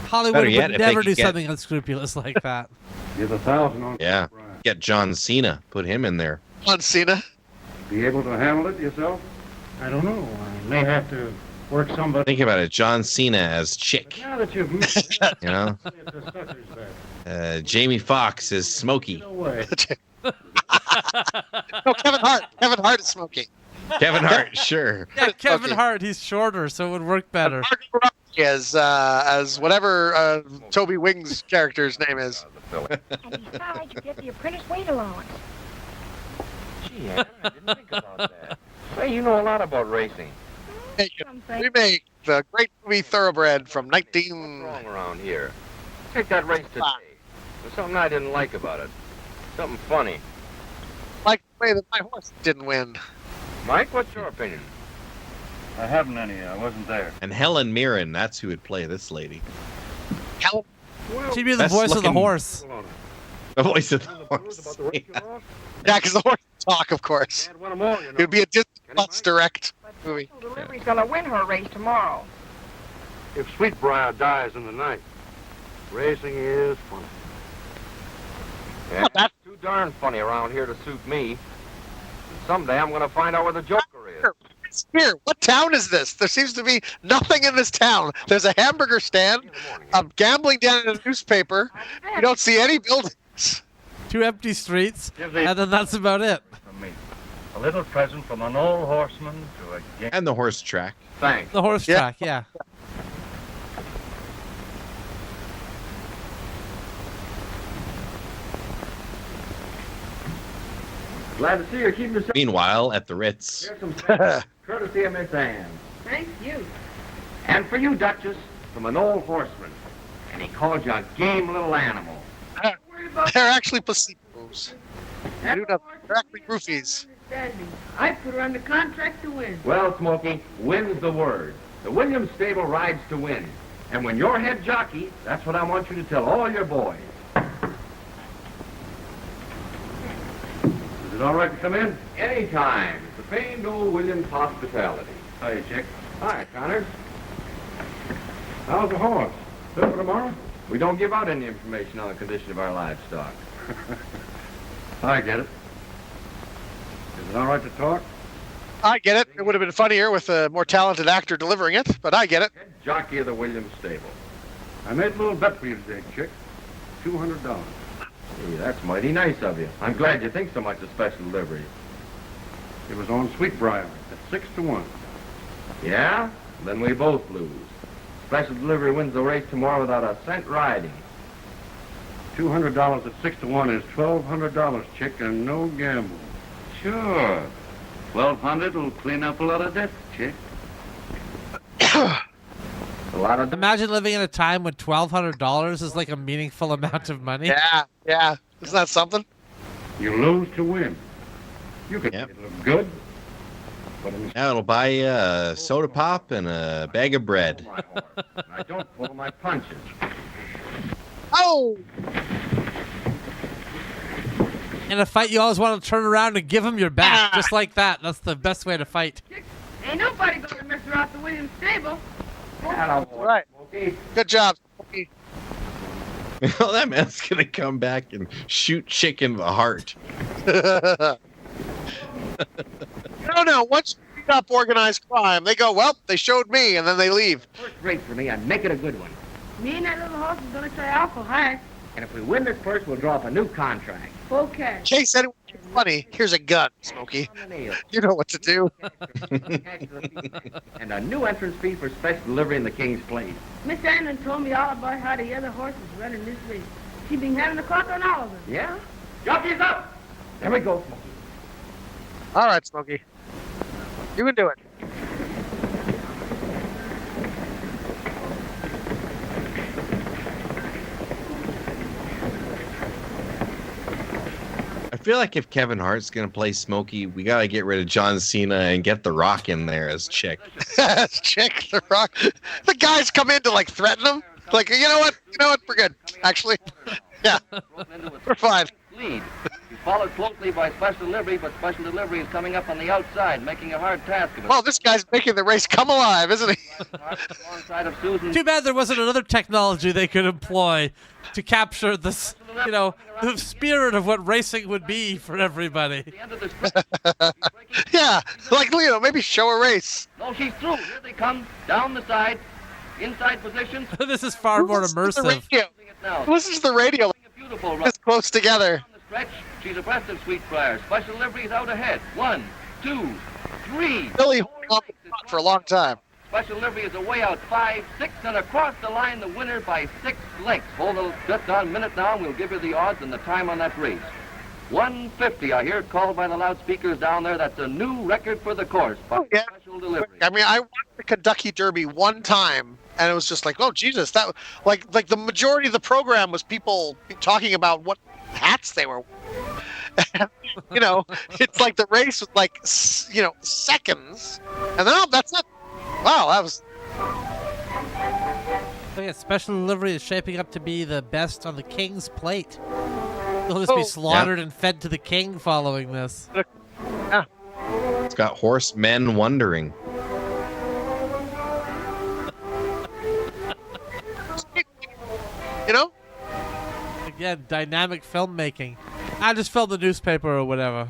Hollywood Better yet, would if they never could do get- something unscrupulous like that. Give 1,000 on Yeah. Sweetbriar. Get John Cena. Put him in there. On Cena. Be able to handle it yourself? I don't know. I may have to work somebody. Think about it. John Cena as Chick. Now that you've moved You know? it's a sucker's bed. Jamie Foxx is Smokey. No way. No, Kevin Hart. Kevin Hart is Smokey. Kevin Hart, sure. Yeah, Kevin Okay. Hart, he's shorter, so it would work better. Margot Robbie as whatever Toby Wing's character's name is. And besides, you get the apprentice weight allowance. Gee, Anna, I didn't think about that. Say, you know a lot about racing. Hey, Something. we make the great movie Thoroughbred from What's 19... wrong around here? Take that race today. There's something I didn't like about it. Something funny. Like the way that my horse didn't win. Mike, what's your opinion? I haven't any. I wasn't there. And Helen Mirren, that's who would play this lady. Hell, She'd be the Best voice of the looking- horse. The voice of the horse. Yeah. yeah, because the horse would talk, of course. Can't win 'em all, you know. It would be a Disney Plus direct movie. Special delivery's gonna win her race tomorrow. If Sweetbriar dies in the night, racing is fun. Yeah, that's too darn funny around here to suit me. Someday I'm going to find out where the Joker is. Here, what town is this? There seems to be nothing in this town. There's a hamburger stand, gambling down in a newspaper. You don't see any buildings. 2 empty streets, Give the- and then that's about it. From me. A little present from an old horseman to a gang. And the horse track. Thanks. The horse Yeah. track, yeah. Glad to see you. Keep yourself. Meanwhile, at the Ritz. Here's some courtesy of Miss Anne. Thank you. And for you, Duchess, from an old horseman. And he called you a game little animal. Worried about They're actually placebos. that do not- horse they're actually doesn't roofies. understand me. I put her under contract to win. Well, Smokey, win's the word. The Williams stable rides to win. And when you're head jockey, that's what I want you to tell all your boys. Is it all right to come in? Anytime. It's the famed old Williams hospitality. Hi, Chick. Hi, Connors. How's the horse? Good for tomorrow? We don't give out any information on the condition of our livestock. I get it. Is it all right to talk? I get it. It would have been funnier with a more talented actor delivering it, but I get it. Head jockey of the Williams stable. I made a little bet for you today, Chick. $200. Hey, that's mighty nice of you. I'm glad you think so much of special delivery. It was on Sweetbriar at 6 to 1. Yeah? Then we both lose. Special delivery wins the race tomorrow without a cent riding. $200 at 6 to 1 is $1,200, Chick, and no gamble. Sure. 1,200 will clean up a lot of debts, Chick. A lot of Imagine living in a time when $1,200 is like a meaningful amount of money. Yeah. Isn't that something? You lose to win. You can Yep. make it look good, but in Now it'll buy you a soda pop and a bag of bread. my horse. And I don't pull my punches. Oh! In a fight, you always want to turn around and give him your back, just like that. That's the best way to fight. Ain't nobody gonna mess her out the Williams stable. Right. Smokey. Good job. Well, that man's gonna come back and shoot Chick in the heart. No. Once you beat up organized crime, they go, well, they showed me, and then they leave. First rate for me, and make it a good one. Me and that little horse is going to try out for Hank. And if we win this purse, we'll draw up a new contract. Okay. Chase said it was funny. Here's a gun, Smokey. You know what to do. And a new entrance fee for special delivery in the King's Plate. Miss Annan told me all about how the other horses run in this race. She been having a clock on all of them. Yeah? Jockeys up! There we go, Smokey. All right, Smokey. You can do it. I feel like if Kevin Hart's gonna play Smokey, we gotta get rid of John Cena and get The Rock in there as Chick. Chick, The Rock. The guys come in to like threaten him. Like, you know what? We're good. Actually, yeah, we're fine. Lead. He's followed closely by special delivery, but special delivery is coming up on the outside, making a hard task of it. Well, this guy's making the race come alive, isn't he? Alongside of Susan. Too bad there wasn't another technology they could employ to capture this, the spirit of what racing would be for everybody. Yeah, like, maybe show a race. No, she's through. Here they come, down the side, inside positions. This is far more immersive. Listen to the radio. Beautiful run. This close together. On the stretch, she's abreast of Sweetbriar. Special delivery is out ahead. 1, 2, 3. Billy for a long time. Special delivery is away out 5, 6, and across the line, the winner by 6 lengths. Hold just on a minute now, and we'll give you the odds and the time on that race. 150, I hear it called by the loudspeakers down there. That's a new record for the course by special delivery. I mean, I watched the Kentucky Derby one time, and it was just like, oh, Jesus. That like the majority of the program was people talking about what hats they were wearing. It's like the race was like, seconds. And then, that's it. Wow, that was... So yeah, special delivery is shaping up to be the best on the King's Plate. They'll just be slaughtered and fed to the king following this. Yeah. It's got horsemen wondering. Again, dynamic filmmaking. I just film the newspaper or whatever.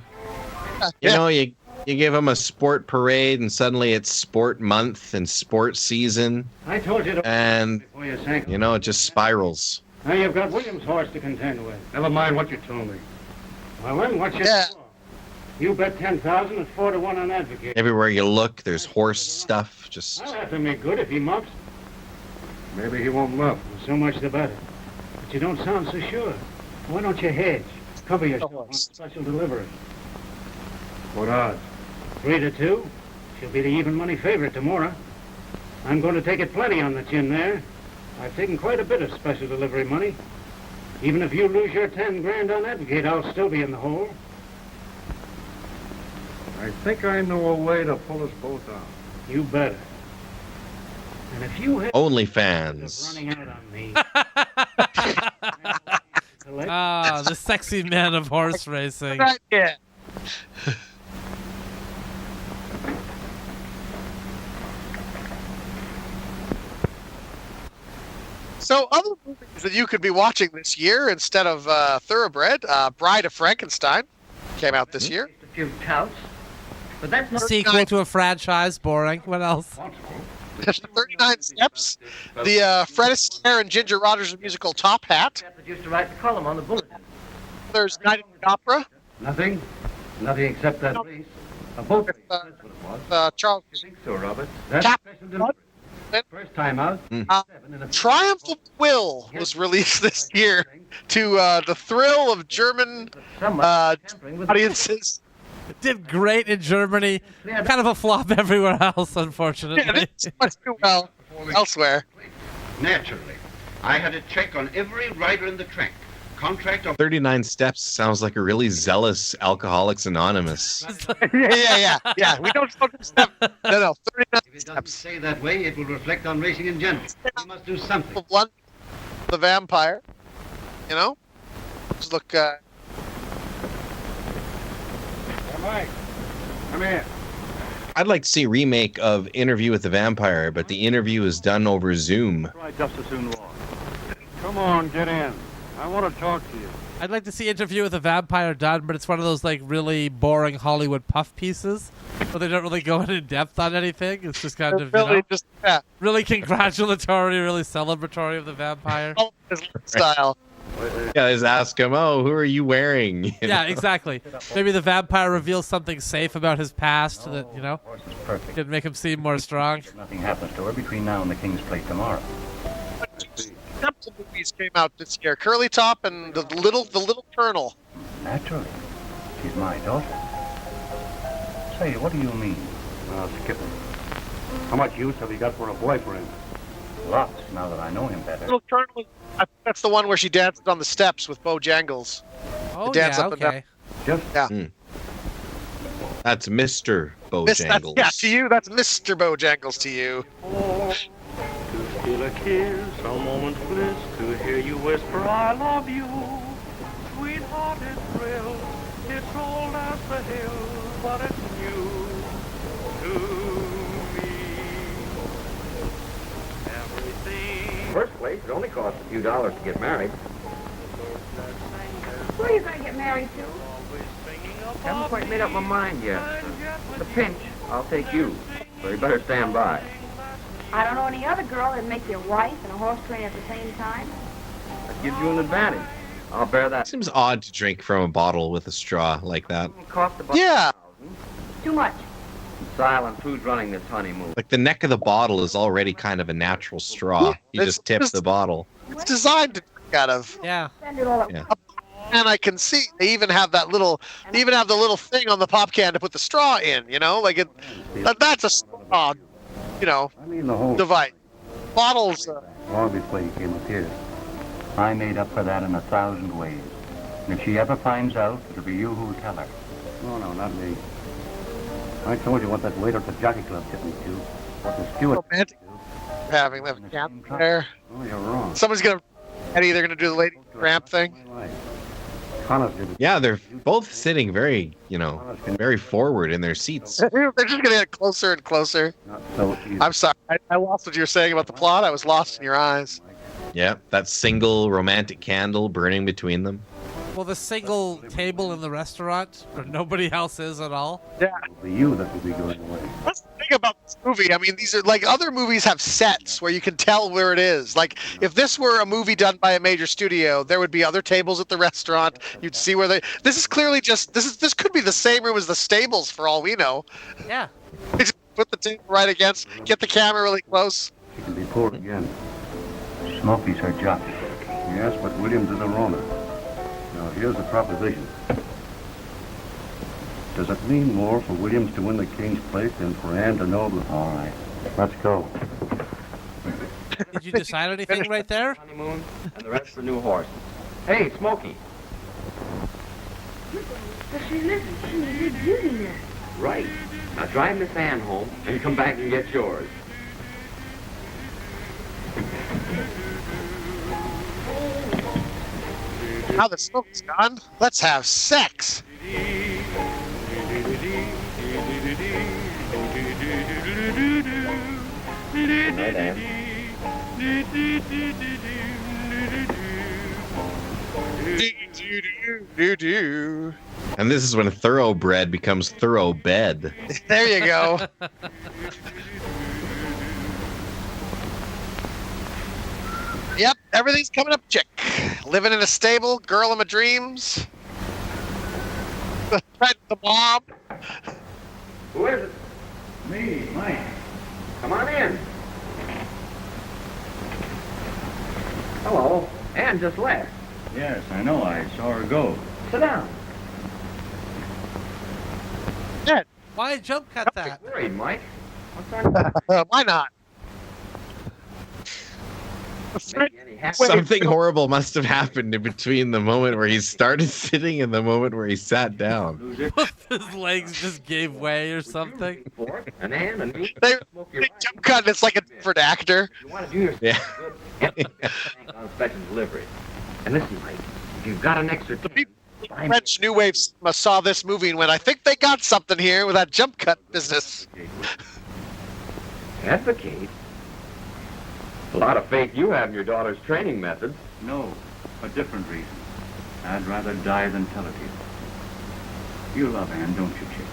You give them a sport parade, and suddenly it's sport month and sports season. I told you to... And, before you sank. it just spirals. Now you've got Williams' horse to contend with. Never mind what you told me. Well, then, what's your score? You bet 10,000 at 4-1 on Advocate. Everywhere you look, there's horse stuff. Just... I'll have to make good if he muffs. Maybe he won't muff. So much the better. But you don't sound so sure. Why don't you hedge? Cover yourself on special delivery. What odds? 3-2. She'll be the even money favorite tomorrow. I'm going to take it plenty on the chin there. I've taken quite a bit of special delivery money. Even if you lose your 10 grand on Advocate, I'll still be in the hole. I think I know a way to pull us both out. You better. And if you have OnlyFans. running out on me. The sexy man of horse racing. Yeah. So other movies that you could be watching this year instead of Thoroughbred, Bride of Frankenstein came out this year. A few touts. But that's not... Sequel to a franchise, boring. What else? 39 Steps, the Fred Astaire and Ginger Rogers musical Top Hat. Used to write the column on the bulletin. There's Night at the Opera. Nothing? Nothing except that race. A boat race. That's what it was. Charles. You think so, Robert? That's Cap- special delivery. First time out. Triumph of Will was released this year to the thrill of German audiences. It did great in Germany. Kind of a flop everywhere else, unfortunately. Yeah, it didn't much too well elsewhere. Naturally. I had a check on every rider in the track. Contract of 39 Steps sounds like a really zealous Alcoholics Anonymous. Yeah. We don't smoke steps. No, 39 If it doesn't Steps. stay that way, it will reflect on racing in general. We must do something. Of London, the vampire. Just look. Mike, come here. I'd like to see a remake of Interview with the Vampire, but the interview is done over Zoom. Try just as soon walk. Come on, get in. I want to talk to you. I'd like to see Interview with a Vampire done, but it's one of those like really boring Hollywood puff pieces where they don't really go in depth on anything. It's just kind of really just really congratulatory, really celebratory of the vampire. Style. Yeah, just ask him, oh, who are you wearing? You Yeah, know? exactly. Maybe the vampire reveals something safe about his past that, you know, could make him seem more strong. Nothing happens to her between now and the King's Plate tomorrow. Couple movies came out this year. Curly Top and the Little Colonel. Naturally. She's my daughter. Say, what do you mean? Well, Skipper, how much use have you got for a boyfriend? Lots, now that I know him better. Little Colonel, I think that's the one where she danced on the steps with Bojangles. Oh, dance yeah, up and down. okay. Just Yeah. That's Mr. That's, Bojangles. yeah, to you, that's Mr. Bojangles to you. To steal a kiss, a moment's bliss, to hear you whisper, I love you. Sweethearted thrill, it rolled out the hill, but it's new to me. Everything. First place, it only costs a few dollars to get married. Who are you going to get married to? Haven't quite made up my mind yet. The pinch, I'll take you. So you better stand by. I don't know any other girl that'd make you a wife and a horse trainer at the same time. That gives you an advantage. I'll bear that. Seems odd to drink from a bottle with a straw like that. Cost about Yeah. Too much. Silence, who's running this honeymoon? Like the neck of the bottle is already kind of a natural straw. You just tip the bottle. It's designed to drink out of. Yeah. Spend it all at Yeah. And I can see they even have that little, they even have the little thing on the pop can to put the straw in. You know, like it. That's a straw. You know, I mean the whole device. Bottles. long before you came up here. I made up for that in 1,000 ways. And if she ever finds out, it'll be you who'll tell her. No, not me. I told you what that waiter at the jockey club tipped me to. What the steward Romantic. Having them camp there. Oh, you're wrong. Someone's gonna. Eddie, they're gonna do the lady ramp thing. Yeah, they're both sitting very, very forward in their seats. They're just gonna get closer and closer. I'm sorry. I lost what you were saying about the plot. I was lost in your eyes. Yeah, that single romantic candle burning between them. Well, the single table in the restaurant where nobody else is at all. Yeah. It'll be you that will be going away. That's the thing about this movie. I mean, these are like other movies have sets where you can tell where it is. Like if this were a movie done by a major studio, there would be other tables at the restaurant. You'd see where they. This is clearly just this could be the same room as the stables for all we know. Yeah. They just put the table right against, get the camera really close. She can be poor again. Smokey's her jockey. Yes, but Williams is a roamer. Now, here's the proposition. Does it mean more for Williams to win the King's Plate than for Anne to know? All right, let's go. Did you decide anything right there? Honeymoon, and the rest for new horses. Hey, Smokey. But she listen, she's a good beauty now. Right. Now drive Miss Ann home and come back and get yours. Now the smoke's gone, let's have sex. Night, Ann. And this is when Thoroughbred becomes Thoroughbed. There you go. Yep, everything's coming up chick. Living in a stable, girl of my dreams. The mob. Who is it? Me, Mike. Come on in. Hello. Ann just left. Yes, I know. I saw her go. Sit down. Yeah. Why jump cut that? Don't be worried, Mike. What's on? Why not? Something horrible must have happened in between the moment where he started sitting and the moment where he sat down. His legs just gave way or something. An Ann and me. They jump cut and it's like a different actor. You want to do your Yeah. on special delivery. And listen, Mike, if you've got an extra French New Wave cinema saw this movie and went, I think they got something here with that jump cut business. Advocate? A lot of faith you have in your daughter's training methods. No. For different reasons. I'd rather die than tell it to you. You love Anne, don't you, Chick?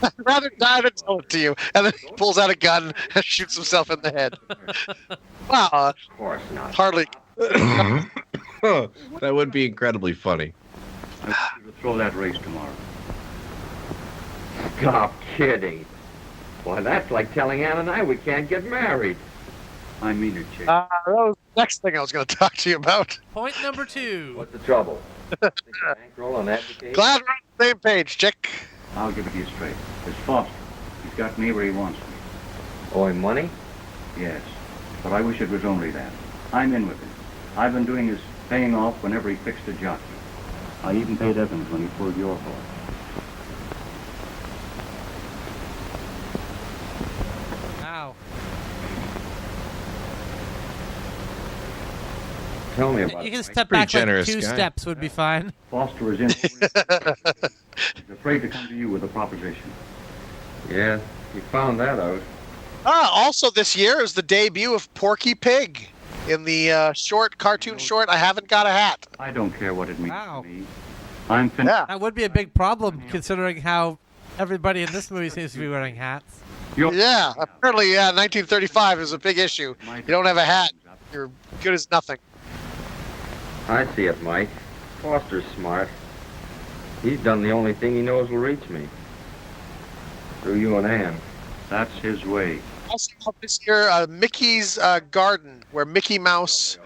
I'd rather die than tell it to you. And then he pulls out a gun and shoots himself in the head. Wow. Of course not. Hardly. That would be incredibly funny. I want you to throw that race tomorrow. Stop kidding. Why, that's like telling Ann and I we can't get married. I mean it, Chick. That was the next thing I was going to talk to you about. Point number 2. What's the trouble? Bankroll and advocate? Glad we're on the same page, Chick. I'll give it to you straight. It's Foster. He's got me where he wants me. Owing money? Yes, but I wish it was only that. I'm in with him. I've been doing his paying off whenever he fixed a jockey. I even paid Evans when he pulled your horse. Wow. Tell me about You it. can step pretty back like generous 2 guy. steps would be fine. Foster is in. He's afraid to come to you with a proposition. Yeah, you found that out. Also this year is the debut of Porky Pig in the cartoon short, I Haven't Got a Hat. I don't care what it means Wow. to me. I'm finished. Yeah. That would be a big problem considering how everybody in this movie seems to be wearing hats. Yeah, apparently, 1935 is a big issue. You don't have a hat, you're good as nothing. I see it, Mike. Foster's smart. He's done the only thing he knows will reach me. Through you and Ann. That's his way. Also this year, Mickey's Garden, where Mickey Mouse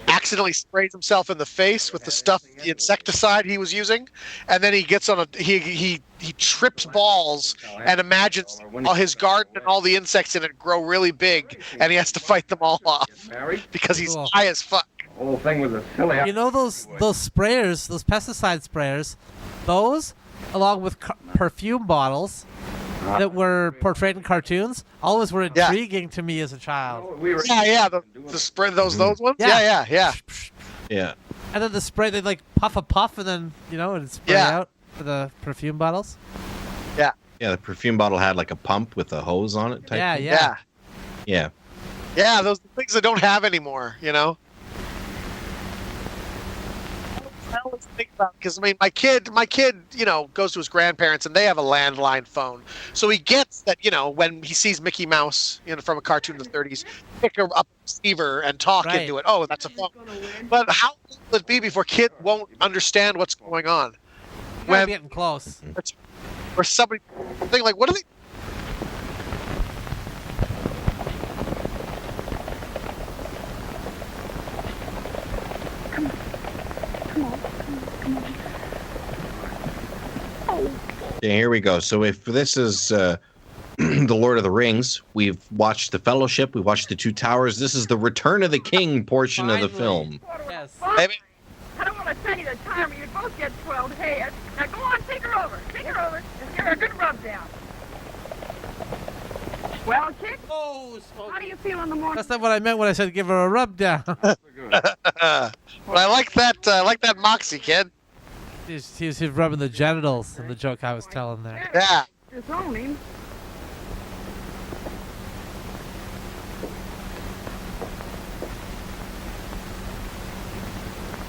accidentally sprays himself in the face with the insecticide he was using, and then he gets on he trips balls and imagines all his garden and all the insects in it grow really big, and he has to fight them all off because he's high as fuck. The whole thing was a silly... You know those sprayers, those pesticide sprayers, those, along with perfume bottles that were portrayed in cartoons, always were intriguing to me as a child. The spray, those ones? Yeah. Yeah. And then the spray, they'd like puff a puff and then, it'd spray out for the perfume bottles. Yeah. Yeah, the perfume bottle had like a pump with a hose on it. Type thing. Yeah. Yeah. Yeah, those things I don't have anymore, I always think about, because I mean, my kid, goes to his grandparents and they have a landline phone, so he gets that, when he sees Mickey Mouse, from a cartoon in the 30s, pick her up receiver and talk into it. Oh, that's a phone. But how will it be before kids won't understand what's going on? We're getting close. Or somebody think like, what are they? Yeah, here we go. So if this is the Lord of the Rings, we've watched The Fellowship, we've watched The Two Towers. This is the Return of the King portion of the film. Yes. I don't want to tell you the time where you both get swelled heads. Now go on, take her over. Take her over and give her a good rub down. Well, Chick, how do you feel in the morning? That's not what I meant when I said give her a rub down. Well, I like that moxie, kid. He's rubbing the genitals in the joke I was telling there. Yeah. Disown him.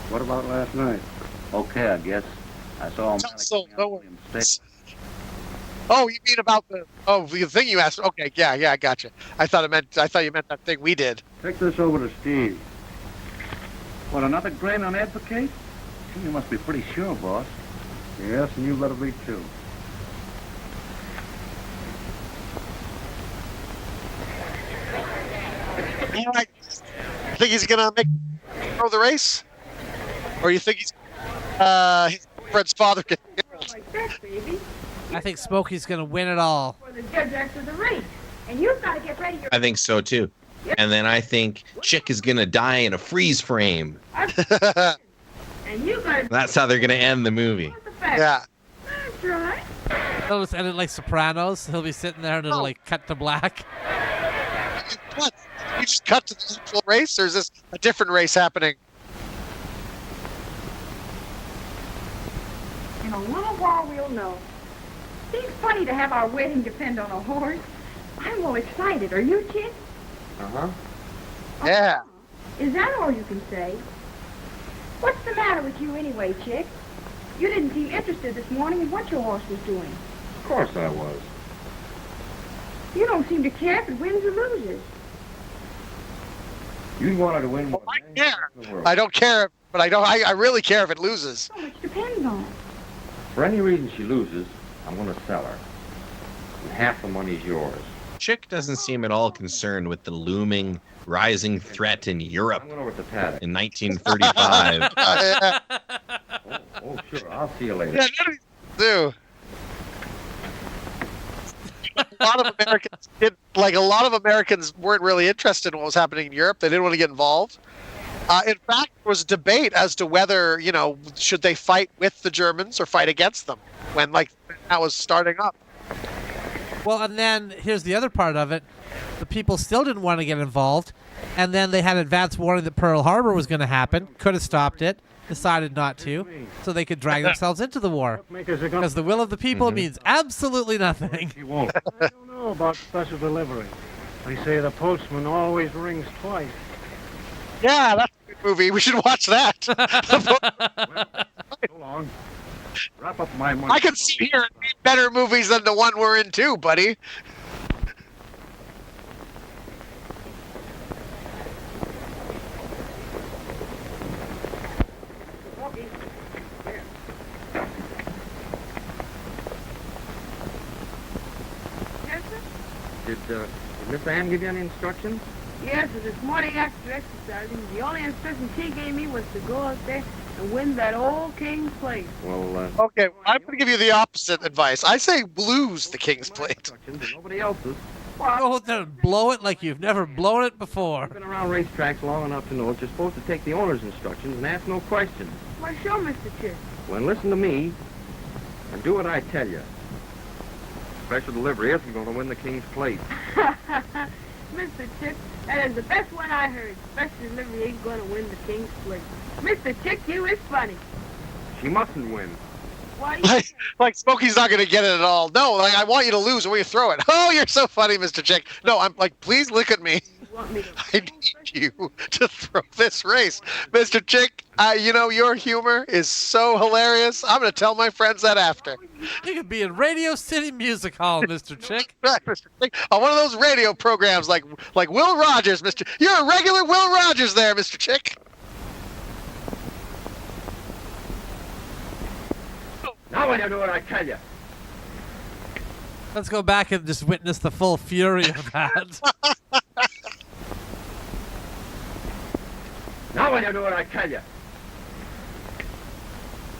What about last night? Okay, I guess. I saw him. Oh, you mean about the thing you asked? Okay, yeah, I gotcha. I thought you meant that thing we did. Take this over to Steve. What, another grain on advocate? You must be pretty sure, boss. Yes, and you better be too. You think he's gonna throw the race, or you think he's Fred's father gets killed? Like that, baby. I think Smokey's gonna win it all. For the judge after the race, and you've got to get ready. I think so too. And then I think Chick is gonna die in a freeze frame. And you got. That's how they're gonna end the movie. Yeah. That's right. He'll just end it like Sopranos. He'll be sitting there and it'll like cut to black. What? You just cut to the actual race, or is this a different race happening? In a little while, we'll know. Seems funny to have our wedding depend on a horse. I'm all excited. Are you, Chick? Uh-huh. Yeah. Is that all you can say? What's What's the matter with you anyway, Chick? You didn't seem interested this morning in what your horse was doing. Of course I was. You don't seem to care if it wins or loses. You wanted to win more. I care. I don't care, but I really care if it loses. So much depends on it. For any reason she loses, I'm going to sell her. And half the money's yours. Chick doesn't seem at all concerned with the looming, rising threat in Europe I'm going over to the paddock. in 1935. Oh, sure. I'll see you later. Yeah, do. A lot of Americans weren't really interested in what was happening in Europe. They didn't want to get involved. In fact, there was a debate as to whether, should they fight with the Germans or fight against them when that was starting up. Well, and then here's the other part of it. The people still didn't want to get involved, and then they had advance warning that Pearl Harbor was going to happen, could have stopped it, decided not to, so they could drag themselves into the war. Because the will of the people means absolutely nothing. You won't. I don't know about special delivery. They say the postman always rings twice. Yeah, that's a good movie. We should watch that. So long. Wrap up my money. I can see here and make better movies than the one we're in too, buddy. Yes, sir? Did Mr. Ham give you any instructions? Yes, sir. This morning after exercising, the only instruction she gave me was to go out there and win that old King's Plate. Well, Okay, I'm going to give you the opposite advice. I say lose the King's Plate. Nobody else's. Go out there and blow it like you've never blown it before. I've been around racetracks long enough to know that you're supposed to take the owner's instructions and ask no questions. Why, sure, Mr. Chick. Well, listen to me and do what I tell you. Special delivery isn't going to win the King's Plate. Mr. Chick, that is the best one I heard. Special delivery ain't going to win the King's Plate. Mr. Chick, you is funny. She mustn't win. Why? Like Smokey's not going to get it at all. No, I want you to lose when you throw it. Oh, you're so funny, Mr. Chick. No, I'm please look at me. I need you to throw this race. Mr. Chick, your humor is so hilarious. I'm going to tell my friends that after. You could be in Radio City Music Hall, Mr. Chick. Right, Mr. Chick. On one of those radio programs like Will Rogers, Mr. You're a regular Will Rogers there, Mr. Chick. Now when you do what I tell you. Let's go back and just witness the full fury of that. Now when you do what I tell you.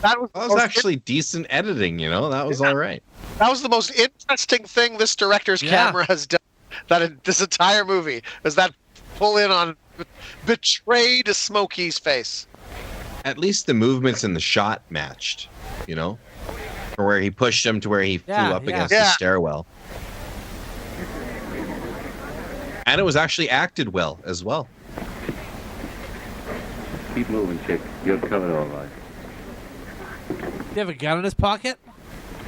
That was actually decent editing, That was all right. That was the most interesting thing this director's camera has done. This entire movie is that pull in on betrayed Smokey's face. At least the movements in the shot matched, Or where he pushed him to where he flew up against the stairwell. And it was actually acted well as well. Keep moving, Chick. You're covered all right. Do you have a gun in his pocket?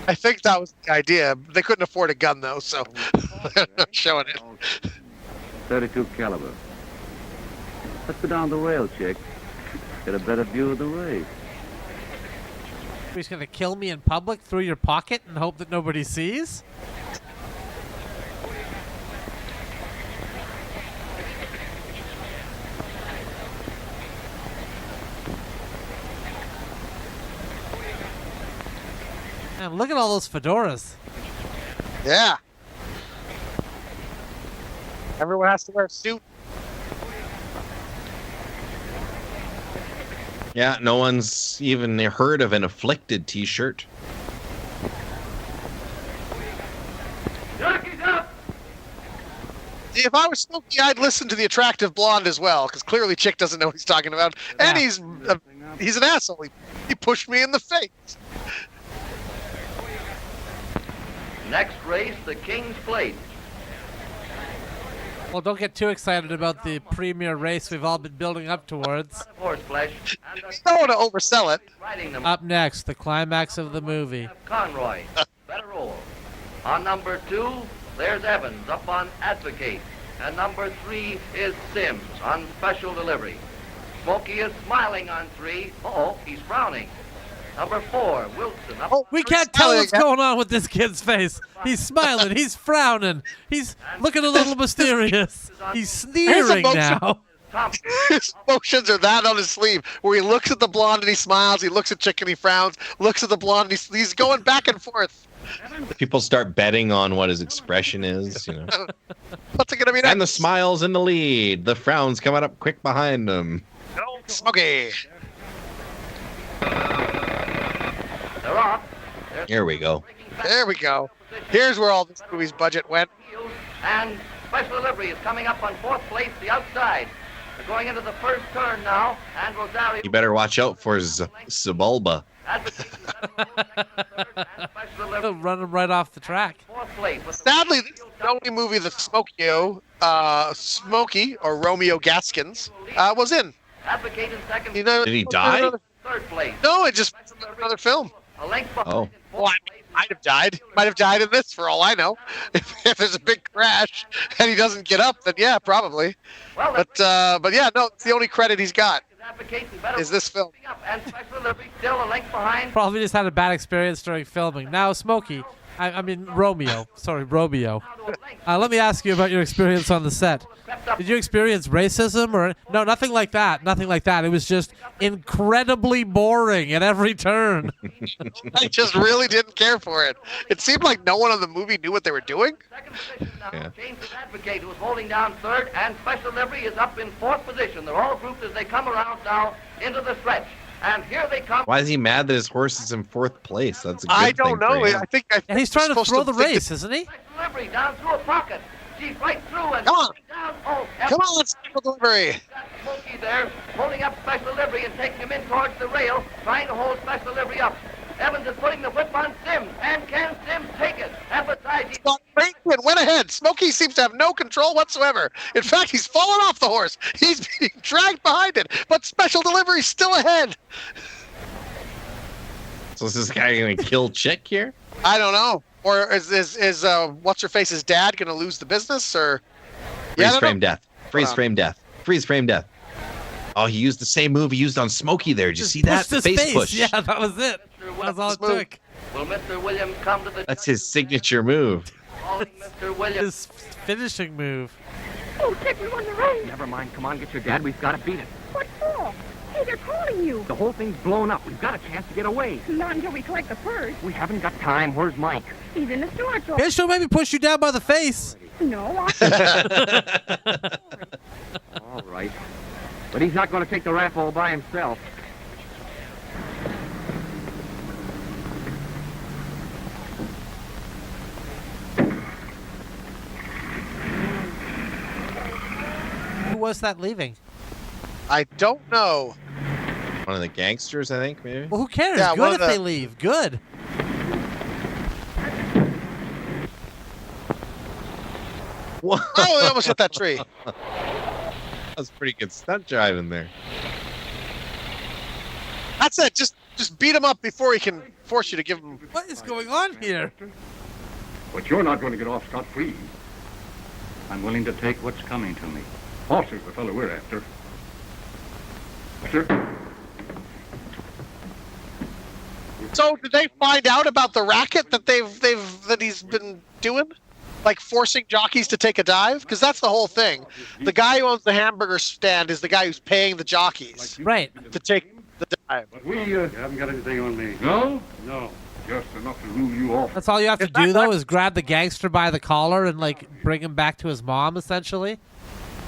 I think that was the idea. They couldn't afford a gun, though, so they're not showing it. 32 caliber. Let's go down the rail, Chick. Get a better view of the race. He's going to kill me in public through your pocket and hope that nobody sees? Man, look at all those fedoras. Yeah. Everyone has to wear a suit. Yeah, no one's even heard of an afflicted t-shirt. Jockey's up! If I was Smokey, I'd listen to the attractive blonde as well, because clearly Chick doesn't know what he's talking about. And he's an asshole. He pushed me in the face. Next race, the King's Plate. Well, don't get too excited about the premier race we've all been building up towards. Horseflesh. You don't want to oversell it. Up next, the climax of the movie. Conroy, better roll. On number 2, there's Evans up on Advocate. And number 3 is Sims on Special Delivery. Smokey is smiling on 3. Uh-oh, he's frowning. Number 4, Wilson. We can't tell what's going on with this kid's face. He's smiling. He's frowning. He's looking a little mysterious. He's sneering now. His emotions are that on his sleeve, where he looks at the blonde and he smiles, he looks at Chick and he frowns, looks at the blonde and he's going back and forth. People start betting on what his expression is, you know. What's it going to be next? And the smiles in the lead. The frowns coming up quick behind him. Smokey. They're off. Here we go. There we go. Here's where all this movie's budget went. And Special Delivery is coming up on 4th place, the outside. They're going into the first turn now, and Rosario... You better watch out for Sebulba. Run him right off the track. Sadly, this is the only movie that Smokey, or Romeo Gaskins, was in. You know, did he die? Third place. No, it just another film. A length Oh. Well, I mean, he might have died. Might have died in this, for all I know. If there's a big crash and he doesn't get up, then yeah, probably. But yeah, no, it's the only credit he's got. Is this film? And Special Delivery still a length behind. Probably just had a bad experience during filming. Now, Smokey, I mean Romeo. Sorry, Romeo. Let me ask you about your experience on the set. Did you experience racism or no? Nothing like that. Nothing like that. It was just incredibly boring at every turn. I just really didn't care for it. It seemed like no one in the movie knew what they were doing. Yeah. James Advocate, who's holding down 3rd, and Special Delivery is up in 4th position. They're all grouped as they come around now into the stretch. And here they come. Why is he mad that his horse is in 4th place? That's a good I don't thing for know. him. I think he's trying to throw the race, isn't he? Special Delivery down through a pocket. She's right through and Come on. down. Oh, Come on, Special Delivery. Got Smokey there, holding up Special Delivery and taking him in towards the rail, trying to hold Special Delivery up. Evans is putting the whip on Sims, and can Sims take it? And besides, he's... Went ahead. Smokey seems to have no control whatsoever. In fact, he's fallen off the horse. He's being dragged behind it, but Special Delivery's still ahead. So is this guy going to kill Chick here? I don't know. Or is what's her face's dad going to lose the business? Or freeze frame death. Freeze frame death. Freeze frame death. Oh, he used the same move he used on Smokey there. Did you see that? Face push. Yeah, that was it. That's all it took. Will Mr. Williams come to the... That's his signature move. Calling Mr. Williams. His finishing move. Oh, Chick, we won the race. Never mind. Come on, get your dad. We've got to beat it. What for? Hey, they're calling you. The whole thing's blown up. We've got a chance to get away. Not until we collect the purse. We haven't got time. Where's Mike? He's in the store. Yeah, she'll maybe push you down by the face. No. All right. But he's not going to take the rap all by himself. Who was that leaving? I don't know. One of the gangsters, I think, maybe. Well, who cares? Yeah, Good if they leave. Good. Whoa. Oh, they almost hit that tree. That was pretty good stunt driving there. That's it. Just beat him up before he can force you to give him. What is going on here? But you're not going to get off scot-free. I'm willing to take what's coming to me. Foster's the fellow we're after. Sir? So, did they find out about the racket that he's been doing? Like forcing jockeys to take a dive? Because that's the whole thing. The guy who owns the hamburger stand is the guy who's paying the jockeys. Right. To take the dive. But we haven't got anything on me. No? No. Just enough to rule you off. That's all you have to do, though, is grab the gangster by the collar and, like, bring him back to his mom, essentially.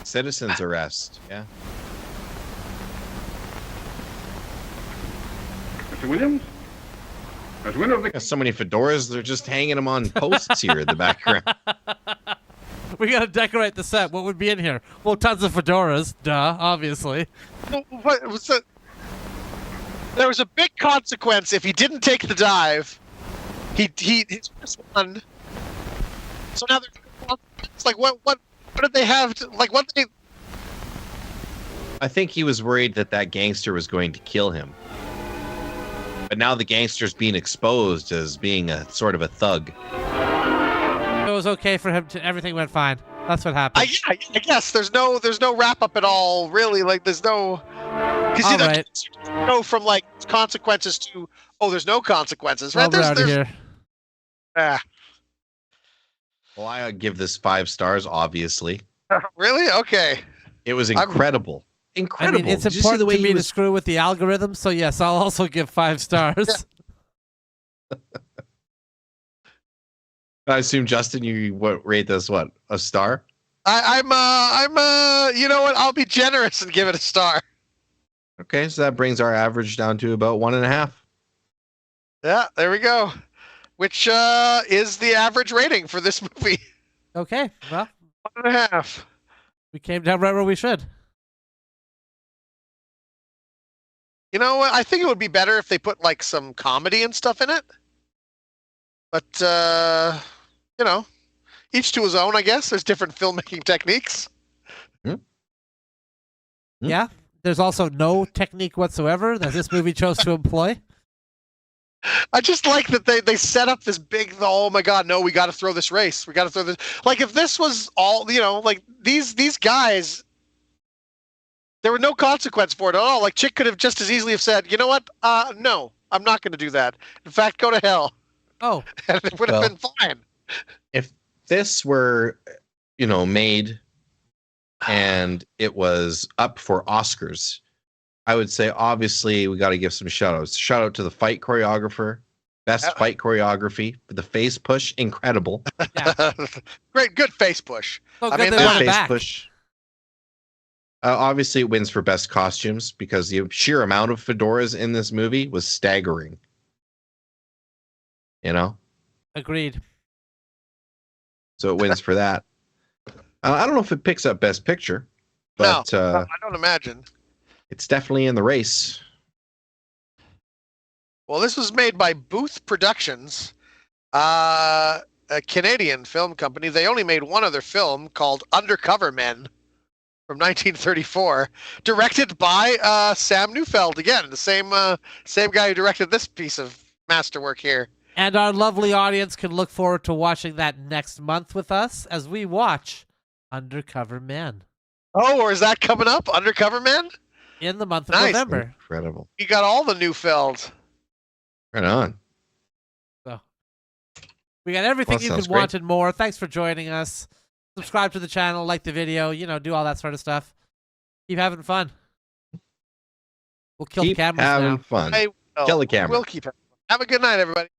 Citizen's arrest, yeah. Mr. Williams? As winner of the... Got so many fedoras, they're just hanging them on posts here in the background. We gotta decorate the set. What would be in here? Well, tons of fedoras. Duh, obviously. What was the... There was a big consequence if he didn't take the dive. His first one. So now it's like what did they have to, like what did they... I think he was worried that gangster was going to kill him. But now the gangster's being exposed as being a sort of a thug. It was okay for him to... Everything went fine. That's what happened. I guess there's no wrap up at all, really. Like there's no... Because All right. go from like consequences to there's no consequences, right? Well, we're out of here. Ah, Well, I would give this 5 stars, obviously. really? Okay. It was incredible. Incredible. I mean, it's Did you see the important way to he me to was... screw with the algorithm, so yes, I'll also give 5 stars. I assume, Justin, you rate this, what, a star? I'm you know what? I'll be generous and give it a star. Okay, so that brings our average down to about 1.5. Yeah, there we go. Which is the average rating for this movie. Okay, well, 1.5. we came down right where we should. You know what? I think it would be better if they put like some comedy and stuff in it. But you know, each to his own, I guess. There's different filmmaking techniques. Yeah, there's also no technique whatsoever that this movie chose to employ. I just like that they set up this big, oh my God, no, we got to throw this race. We got to throw this. Like if this was all, you know, like these guys, there were no consequence for it at all. Like Chick could have just as easily have said, you know what? No, I'm not going to do that. In fact, go to hell. Oh. And it would have been fine. If this were, you know, made and it was up for Oscars, I would say, obviously, we got to give some shout outs. Shout out to the fight choreographer, best fight choreography, for the face push, incredible. Yeah. Great, good face push. I mean, they face push. Obviously, it wins for best costumes because the sheer amount of fedoras in this movie was staggering. You know? Agreed. So it wins for that. I don't know if it picks up best picture, but no, I don't imagine. It's definitely in the race. Well, this was made by Booth Productions, a Canadian film company. They only made one other film called Undercover Men from 1934, directed by Sam Neufeld. Again, the same guy who directed this piece of masterwork here. And our lovely audience can look forward to watching that next month with us as we watch Undercover Men. Oh, or is that coming up? Undercover Men? In the month of November. Incredible. You got all the Neufeld. Right on. So, we got everything you could want and more. Thanks for joining us. Subscribe to the channel, like the video, you know, do all that sort of stuff. Keep having fun. We'll kill the cameras now. Keep having fun. Kill the camera. We'll keep it. Have a good night, everybody.